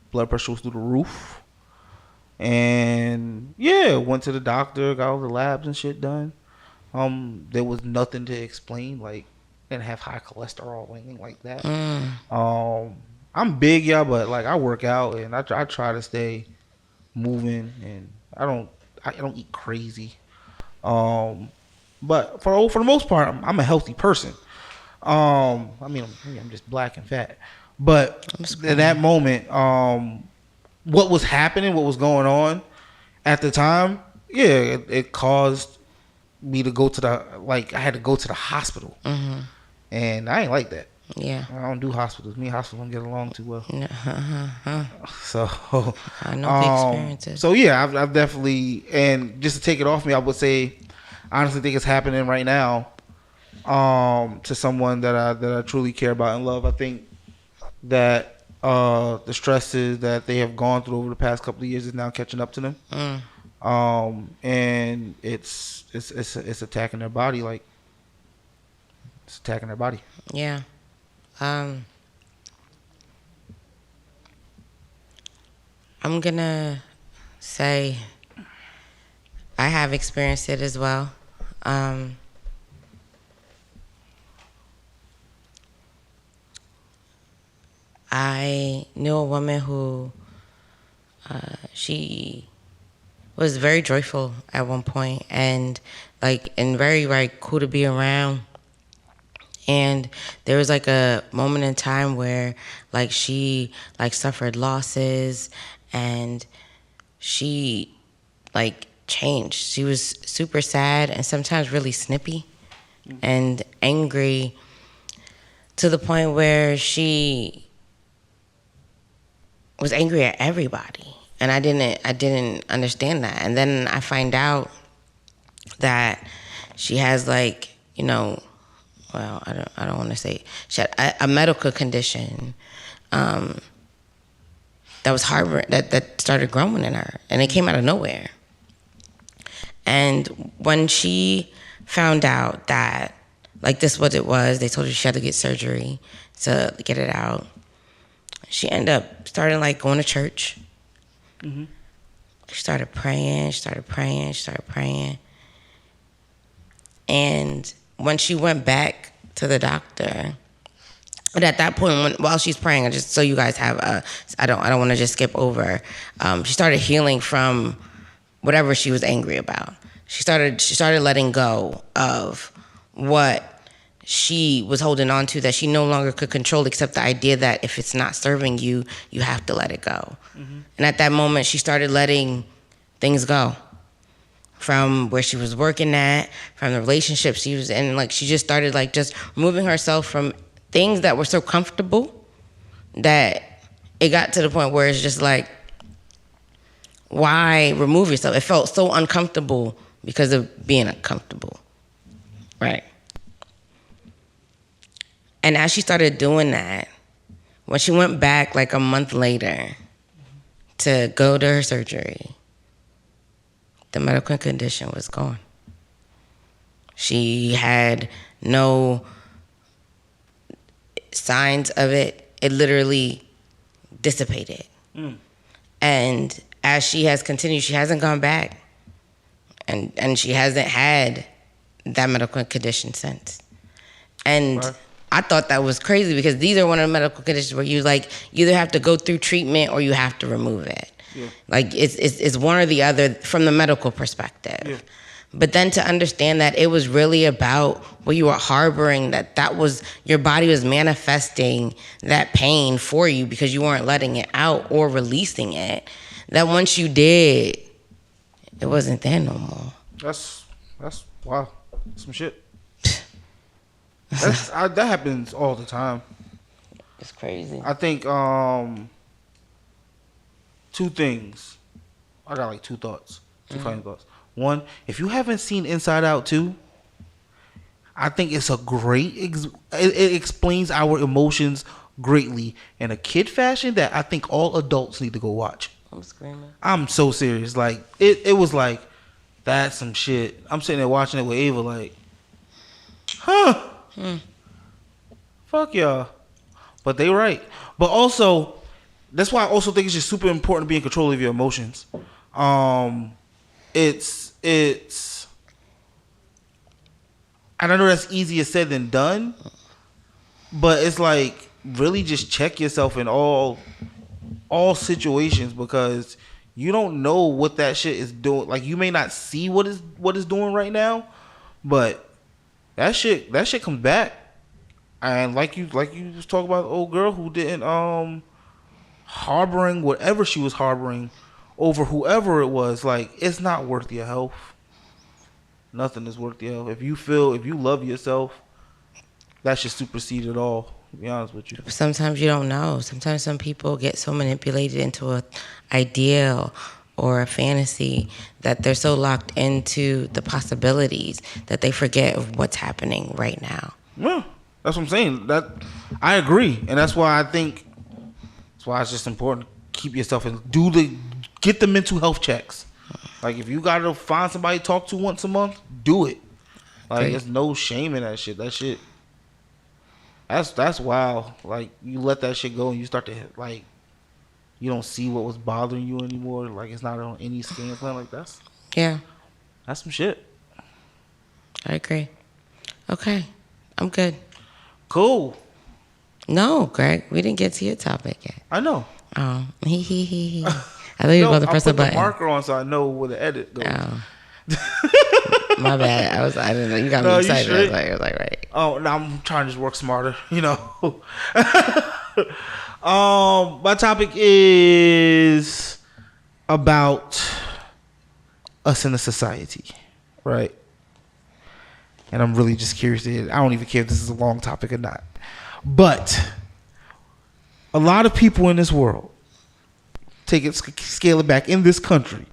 Blood pressure was through the roof. And yeah, went to the doctor, got all the labs and shit done. There was nothing to explain, like, didn't have high cholesterol or anything like that. I'm big, yeah, but like, I work out and I try to stay moving, and I don't eat crazy. But for the most part, I'm a healthy person. I mean, I'm just black and fat. But at that moment, what was happening, what was going on at the time, yeah, it caused me to go to I had to go to the hospital. Mm-hmm. And I ain't like that. Yeah. I don't do hospitals. Me and hospitals don't get along too well. So I know the experiences. So yeah, I've definitely, and just to take it off me, I would say, I honestly think it's happening right now. To someone that I truly care about and love. I think that the stresses that they have gone through over the past couple of years is now catching up to them. And it's attacking their body, like it's attacking their body. Yeah. I'm gonna say I have experienced it as well. I knew a woman who she was very joyful at one point, and very like cool to be around. And there was like a moment in time where like she like suffered losses, and she like changed. She was super sad and sometimes really snippy and angry, to the point where she was angry at everybody. And I didn't understand that. And then I find out that she has like, you know, well, I don't want to say, she had a medical condition that was harboring, that started growing in her, and it came out of nowhere. And when she found out that like this what it was, they told her she had to get surgery to get it out. She ended up starting like going to church. She started praying. And when she went back to the doctor, but at that point, while she's praying, just so you guys have I don't want to just skip over. She started healing from whatever she was angry about. She started letting go of what she was holding on to that she no longer could control, except the idea that if it's not serving you, you have to let it go. And at that moment, she started letting things go from where she was working at, from the relationship she was in. Like, she just started like just removing herself from things that were so comfortable that it got to the point where it's just like, why remove yourself? It felt so uncomfortable because of being uncomfortable, right? And as she started doing that, when she went back like a month later to go to her surgery, the medical condition was gone. She had no signs of it. It literally dissipated. And as she has continued, she hasn't gone back. And she hasn't had that medical condition since. And right. I thought that was crazy, because these are one of the medical conditions where you like either have to go through treatment or you have to remove it. Yeah. Like it's one or the other from the medical perspective. Yeah. But then to understand that it was really about what you were harboring, that was your body was manifesting that pain for you because you weren't letting it out or releasing it. That once you did, it wasn't there no more. That's wow, some shit. That happens all the time. It's crazy. I think two things. I got like two thoughts, two final thoughts. One, if you haven't seen Inside Out 2, I think it's a great. It explains our emotions greatly in a kid fashion that I think all adults need to go watch. I'm screaming. I'm so serious. Like it was like, that's some shit. I'm sitting there watching it with Ava like, huh. Fuck y'all. But they right. But also, that's why I also think it's just super important to be in control of your emotions. It's and I know that's easier said than done, but it's like really just check yourself in all situations, because you don't know what that shit is doing. Like, you may not see what it's doing right now, but that shit comes back. And like you was talking about the old girl who didn't harboring whatever she was harboring over whoever it was. Like, it's not worth your health. Nothing is worth your health. If you love yourself, that should supersede it all. To be honest with you. Sometimes you don't know. Sometimes some people get so manipulated into an ideal or a fantasy that they're so locked into the possibilities that they forget of what's happening right now. Yeah, that's what I'm saying. That I agree, and that's why I think it's just important to keep yourself and get the mental health checks. Like if you gotta find somebody to talk to once a month, do it. Like there's no shame in that shit. That shit. That's wild. Like you let that shit go and you start to like. You don't see what was bothering you anymore. Like it's not on any scan plan. Like that's some shit. I agree. Okay, I'm good. Cool. No, Greg, we didn't get to your topic yet. I know. Oh, he. I thought you were about to press the button. I put the marker on so I know where the edit goes. Oh. My bad. I didn't know. You got me excited. I was like, right. Oh, no, I'm trying to just work smarter. You know. My topic is about us in a society, right? And I'm really just curious. I don't even care if this is a long topic or not. But a lot of people in this world, scale it back in this country,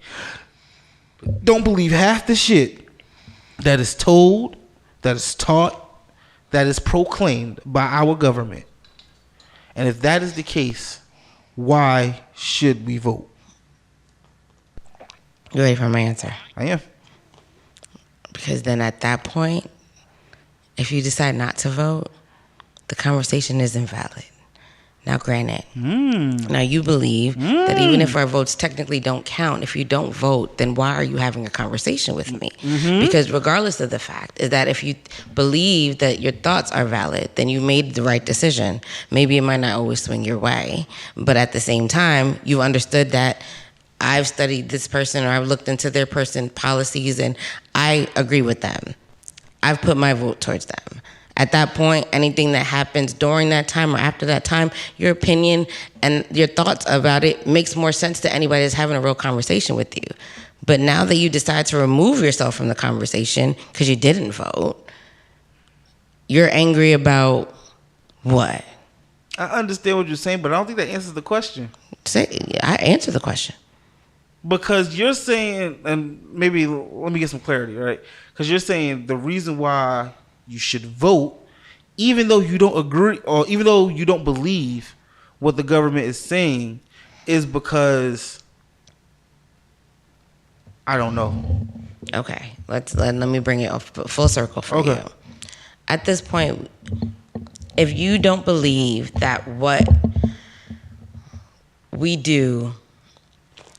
don't believe half the shit that is told, that is taught, that is proclaimed by our government. And if that is the case, why should we vote? You ready for my answer? I am. Because then at that point, if you decide not to vote, the conversation is invalid. Now, granted, now you believe that even if our votes technically don't count, if you don't vote, then why are you having a conversation with me? Because regardless of the fact is that if you believe that your thoughts are valid, then you made the right decision. Maybe it might not always swing your way, but at the same time, you understood that I've studied this person or I've looked into their person policies and I agree with them. I've put my vote towards them. At that point, anything that happens during that time or after that time, your opinion and your thoughts about it makes more sense to anybody that's having a real conversation with you. But now that you decide to remove yourself from the conversation because you didn't vote, you're angry about what? I understand what you're saying, but I don't think that answers the question. I answer the question. Because you're saying, and maybe let me get some clarity, right? Because you're saying the reason why you should vote, even though you don't agree or even though you don't believe what the government is saying, is because I don't know. Okay, let me bring it full circle for you. At this point, if you don't believe that what we do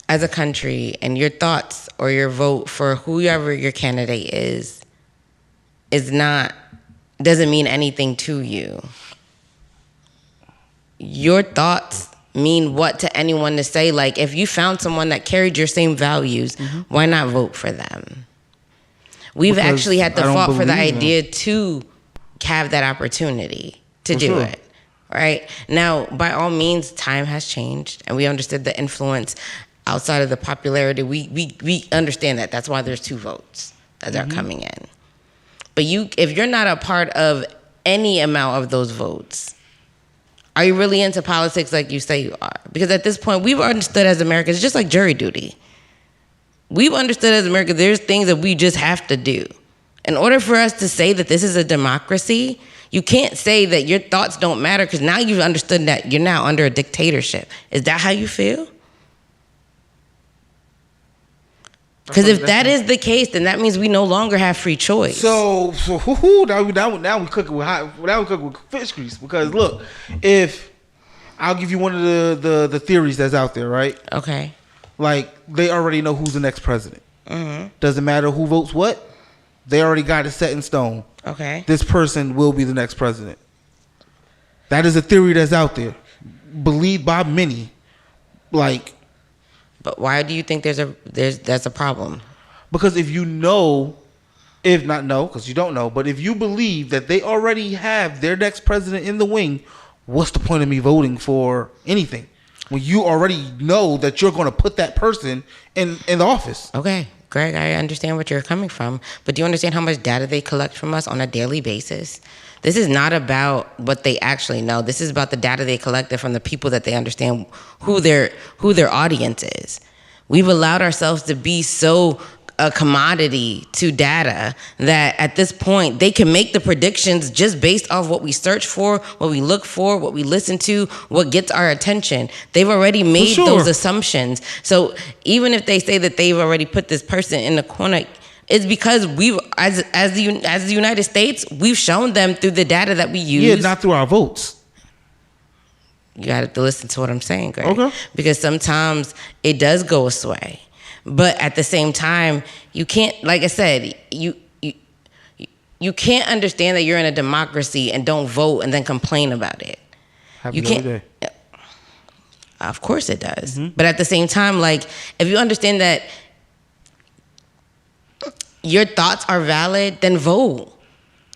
as a country and your thoughts or your vote for whoever your candidate is doesn't mean anything to you. Your thoughts mean what to anyone to say? Like if you found someone that carried your same values, why not vote for them? We've actually had to fight for the idea to have that opportunity to do it. Right? Now, by all means, time has changed and we understood the influence outside of the popularity. We understand that. That's why there's 2 votes that are coming in. But if you're not a part of any amount of those votes, are you really into politics like you say you are? Because at this point, we've understood as Americans, just like jury duty. We've understood as Americans, there's things that we just have to do. In order for us to say that this is a democracy, you can't say that your thoughts don't matter because now you've understood that you're now under a dictatorship. Is that how you feel? Because if that is the case, then that means we no longer have free choice. So now we cooking with fish grease. Because look, if I'll give you one of the theories that's out there, right? Okay. Like they already know who's the next president. Doesn't matter who votes what. They already got it set in stone. Okay. This person will be the next president. That is a theory that's out there, believed by many. Like. But why do you think that's a problem? Because if you know, if not know, because you don't know, but if you believe that they already have their next president in the wing, what's the point of me voting for anything? When you already know that you're going to put that person in the office. Okay. Greg, I understand what you're coming from, but do you understand how much data they collect from us on a daily basis? This is not about what they actually know. This is about the data they collected from the people that they understand who their audience is. We've allowed ourselves to be so a commodity to data that at this point they can make the predictions just based off what we search for, what we look for, what we listen to, what ggets our attention. They've already made those assumptions. So even if they say that they've already put this person in the corner, it's because we've, as the United States, we've shown them through the data that we use. Yeah, not through our votes. You got to listen to what I'm saying, Greg. Okay. Because sometimes it does go astray. But at the same time, you can't, like I said, you can't understand that you're in a democracy and don't vote and then complain about it. Happens every day. Of course it does. Mm-hmm. But at the same time, like, if you understand that your thoughts are valid, then vote.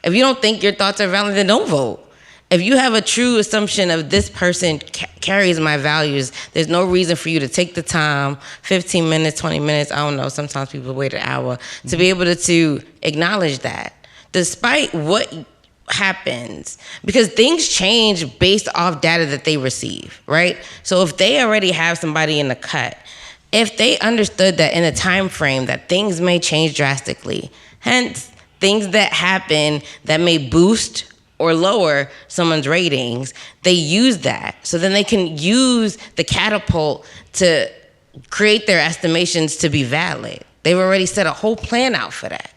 If you don't think your thoughts are valid, then don't vote. If you have a true assumption of this person carries my values, there's no reason for you to take the time, 15 minutes, 20 minutes, I don't know, sometimes people wait an hour, to be able to acknowledge that. Despite what happens, because things change based off data that they receive, right? So if they already have somebody in the cut, if they understood that in a time frame that things may change drastically, hence things that happen that may boost or lower someone's ratings, they use that. So then they can use the catapult to create their estimations to be valid. They've already set a whole plan out for that.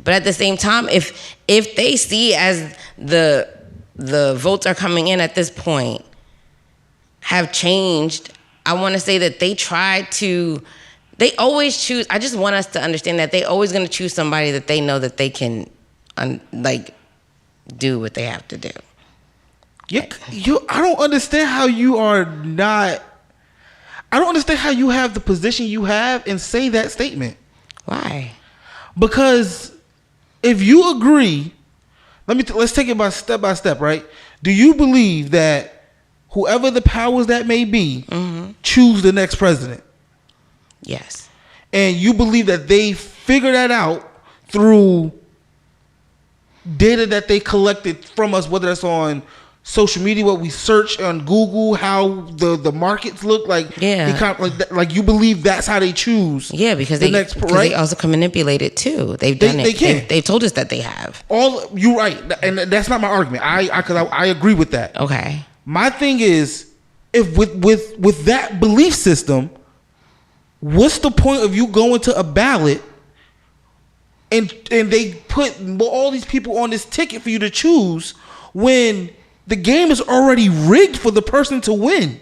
But at the same time, if they see as the votes are coming in at this point have changed, I want to say that they always choose, I just want us to understand that they always going to choose somebody that they know that they can, do what they have to do. I don't understand how you are not. I don't understand how you have the position you have and say that statement. Why? Because if you agree, let's take it by step, right? Do you believe that whoever the powers that may be choose the next president? Yes. And you believe that they figure that out through data that they collected from us, whether that's on social media, what we search on Google, how the markets look like. Yeah, like you believe that's how they choose. Yeah, because they also can manipulate it too. They've done it. They can. They've told us that they have. You're right, and that's not my argument. I agree with that. Okay. My thing is, if with that belief system, what's the point of you going to a ballot? And they put all these people on this ticket for you to choose when the game is already rigged for the person to win.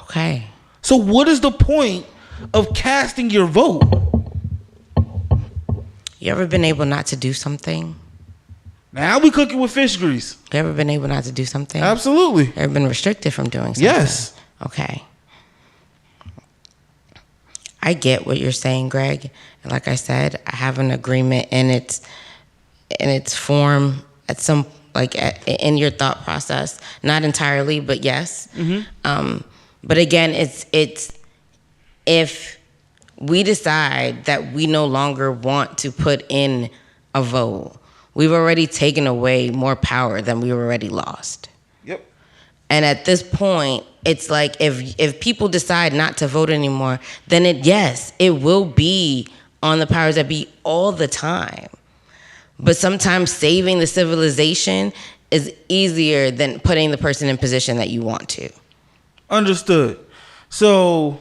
Okay. So what is the point of casting your vote? You ever been able not to do something? Now we cooking with fish grease. You ever been able not to do something? Absolutely. You ever been restricted from doing something? Yes. Okay. I get what you're saying, Greg. And like I said, I have an agreement in its form at some in your thought process. Not entirely, but yes. Mm-hmm. But again, it's if we decide that we no longer want to put in a vote, we've already taken away more power than we already lost. Yep. And at this point, it's like if people decide not to vote anymore, then it will be on the powers that be all the time. But sometimes saving the civilization is easier than putting the person in position that you want to. Understood. So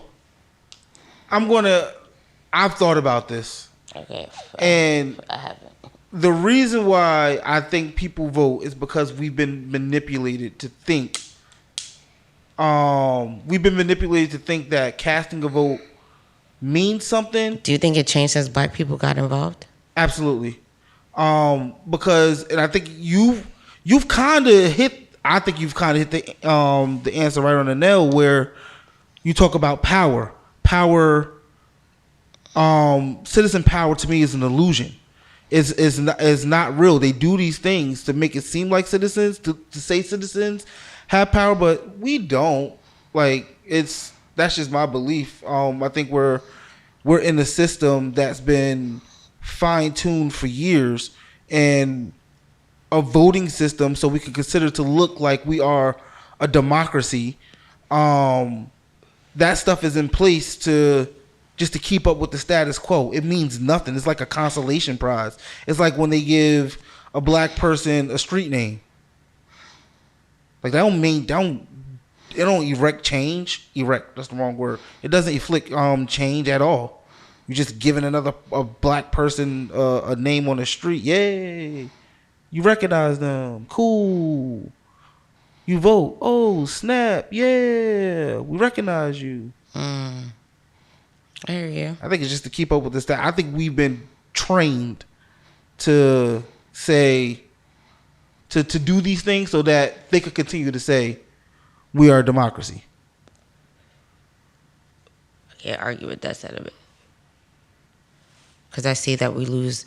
I've thought about this. Okay. And I haven't. The reason why I think people vote is because we've been manipulated to think. That casting a vote means something. Do you think it changed since black people got involved? Absolutely. Because, and I think you've kind of hit the answer right on the nail, where you talk about power. Citizen power to me is an illusion. Is not real. They do these things to make it seem like citizens, to say citizens have power, but we don't. That's just my belief. I think we're we're in a system that's been fine-tuned for years, and a voting system so we can consider to look like we are a democracy. That stuff is in place to keep up with the status quo. It means nothing. It's like a consolation prize. It's like when they give a black person a street name. Like it don't erect change. Erect, that's the wrong word. It doesn't inflict change at all. You're just giving a black person a name on the street. Yay. You recognize them. Cool. You vote. Oh, snap. Yeah. We recognize you. I hear you. I think it's just to keep up with this. I think we've been trained to say, to do these things so that they could continue to say, we are a democracy. I can't argue with that side of it. Because I see that we lose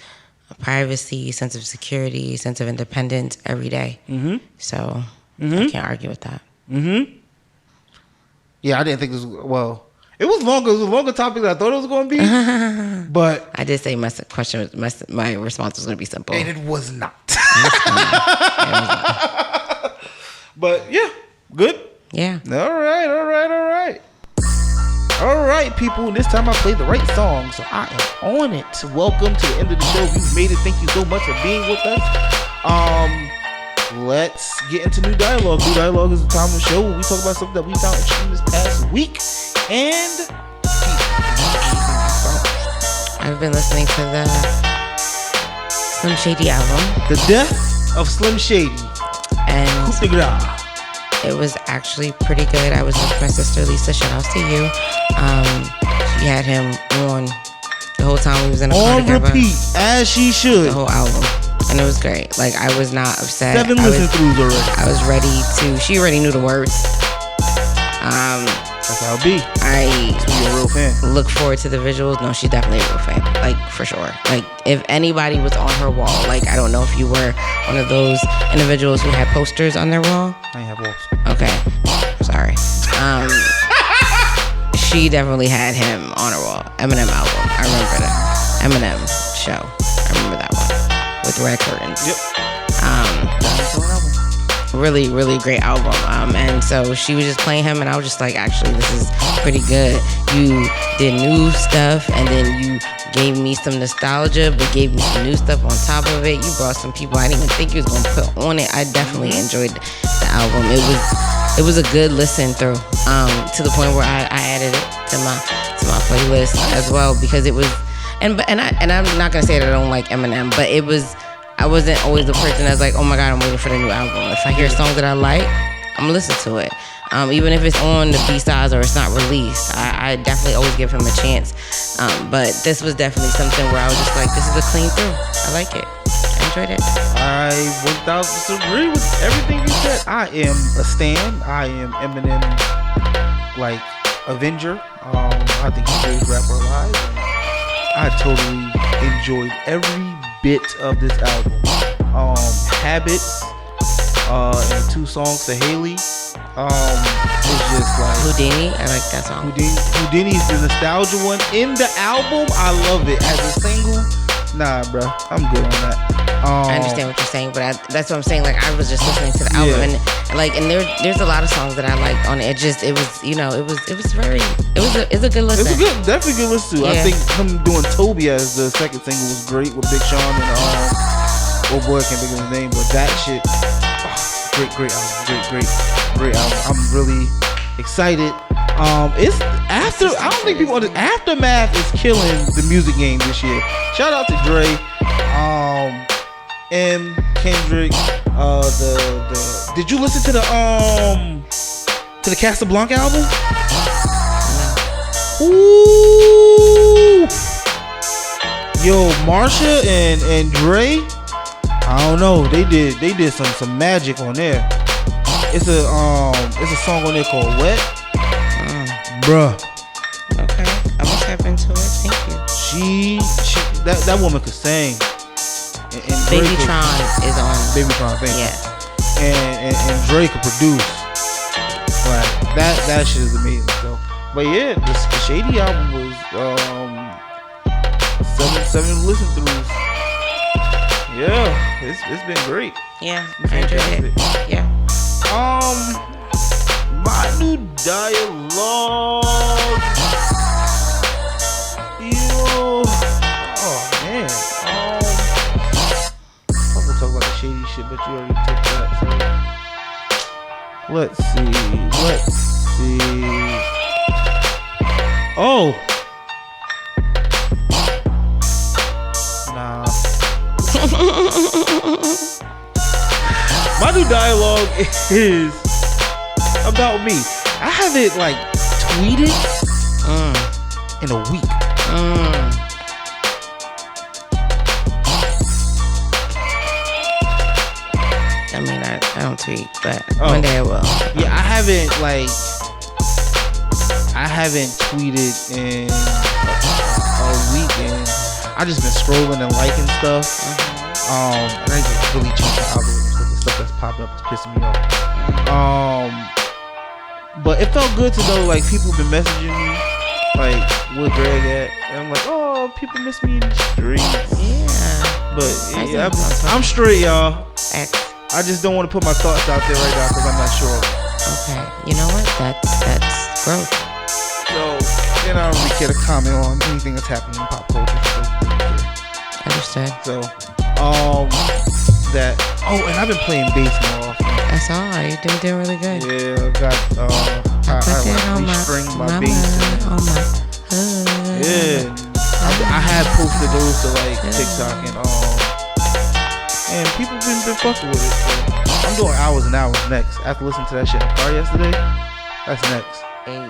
privacy, sense of security, sense of independence every day. Mm-hmm. So I can't argue with that. Mm-hmm. Yeah, I didn't think this was, well, it was longer. It was a longer topic than I thought it was going to be. But I did say my question, my response was going to be simple. And it was not. But yeah, good. Yeah. All right. All right, people. This time I played the right song, so I am on it. Welcome to the end of the show. If you've made it, thank you so much for being with us. Let's get into New Dialogue. New Dialogue is the time of the show where we talk about something that we found interesting this past week. And I've been listening to the Slim Shady album. The Death of Slim Shady. And it was actually pretty good. I was with my sister Lisa. Shout out to you. She had him on the whole time we was in the car together. On repeat, as she should. The whole album. And it was great. Like, I was not upset. 7 listen-throughs already. I was ready to... She already knew the words. That's how it be. You're a real fan. Look forward to the visuals. No, she's definitely a real fan. Like, for sure. Like, if anybody was on her wall, like, I don't know if you were one of those individuals who had posters on their wall. I ain't have walls. Okay. Sorry. She definitely had him on her wall. Eminem album. I remember that. Eminem show. I remember that one. With red curtains. Yep. Really, really great album. And so she was just playing him, and I was just like, actually, this is pretty good. You did new stuff, and then you gave me some nostalgia, but gave me some new stuff on top of it. You brought some people I didn't even think you was gonna put on it. I definitely enjoyed the album. It was a good listen through. To the point where I added it to my playlist as well, because it was. And I'm not gonna say that I don't like Eminem, but it was. I wasn't always the person that's like, oh my God, I'm waiting for the new album. If I hear a song that I like, I'm gonna listen to it. Even if it's on the B-sides or it's not released, I definitely always give him a chance. But this was definitely something where I was just like, this is a clean through. I like it. I enjoyed it. I 1000% agree with everything you said. I am a stan. I am Eminem, like, Avenger. I think he's the greatest rapper alive. I totally enjoyed every bit of this album. Habits, and 2 songs to Haley. It's just like Houdini. I like that song. Houdini's the nostalgia one in the album. I love it. As a single, nah, bro, I'm good on that. I understand what you're saying, but that's what I'm saying. Like, I was just listening to the album, and there's a lot of songs that I liked on it. It's a good listen. It's a good, definitely good listen to. Yeah. I think him doing Toby as the second single was great with Big Sean and oh boy, I can't think of his name, but that shit, great album, great album. I'm really excited. It's after. I don't think people understand. Aftermath is killing the music game this year. Shout out to Dre. M. Kendrick, did you listen to the Casablanca album? No. Ooh. Yo, Marsha and Dre, I don't know. They did some magic on there. It's a song on there called Wet. Bruh. Okay. I must have been to it. Thank you. That woman could sing. And Babytron is on. Babytron, thank you. Yeah. And Drake could produce. Like that shit is amazing. So But yeah, the Shady album was 7 listen throughs. Yeah, it's been great. Yeah, I enjoyed it. Yeah. My new dialogue. Oh man. I'm gonna talk about the shady shit, but you already took that. So let's see. Oh. Nah. My new dialogue is about me. I haven't like tweeted in a week. I mean, I don't tweet, but one day I will. Yeah, I haven't tweeted in a week, and I just been scrolling and liking stuff. And I just really change the algorithms because the stuff that's popping up is pissing me off. But it felt good to know like people been messaging me like where Greg at, and I'm like, oh, people miss me in the streets. Yeah. But yeah, I'm straight, y'all. I just don't want to put my thoughts out there right now because I'm not sure. Okay, you know what? That's growth. So, I don't really care to comment on anything that's happening in pop culture. Understood. So, and I've been playing bass more often. I saw you're doing really good. Yeah, I got I restring my bass. Yeah, I had posted those to like TikTok and people been fucking with it. So I'm doing hours and hours next. After listening to that shit in the car yesterday, that's next. Hey.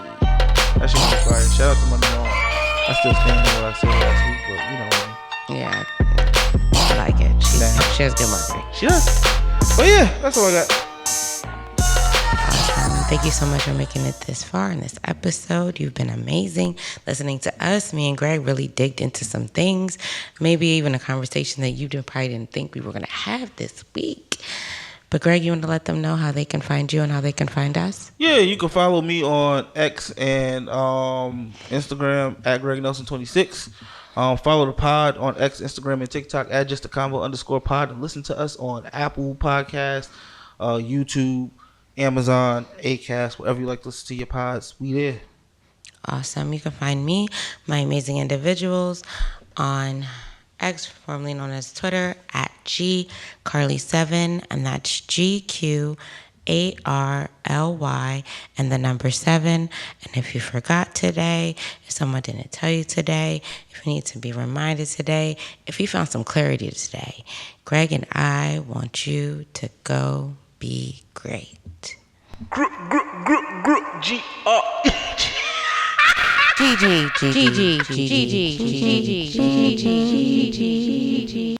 That shit was fire. Shout out to my mom. I still stand on what I said last week, but you know what I mean. Yeah, I like it. She has good marketing. She does. But yeah, that's all I got. Awesome. Thank you so much for making it this far in this episode. You've been amazing. Listening to us, me and Greg really digged into some things. Maybe even a conversation that you probably didn't think we were going to have this week. But Greg, you want to let them know how they can find you and how they can find us? Yeah, you can follow me on X and Instagram at GregNelson26. Follow the pod on X, Instagram, and TikTok at JustAConvo_pod, and listen to us on Apple Podcasts, YouTube, Amazon, Acast, wherever you like to listen to your pods. We there. Awesome. You can find me, my amazing individuals, on X, formerly known as Twitter, at GCarly7, and that's GQARLY and the number 7. And if you forgot today, if someone didn't tell you today, if you need to be reminded today, if you found some clarity today, Greg and I want you to go be great. Gigi.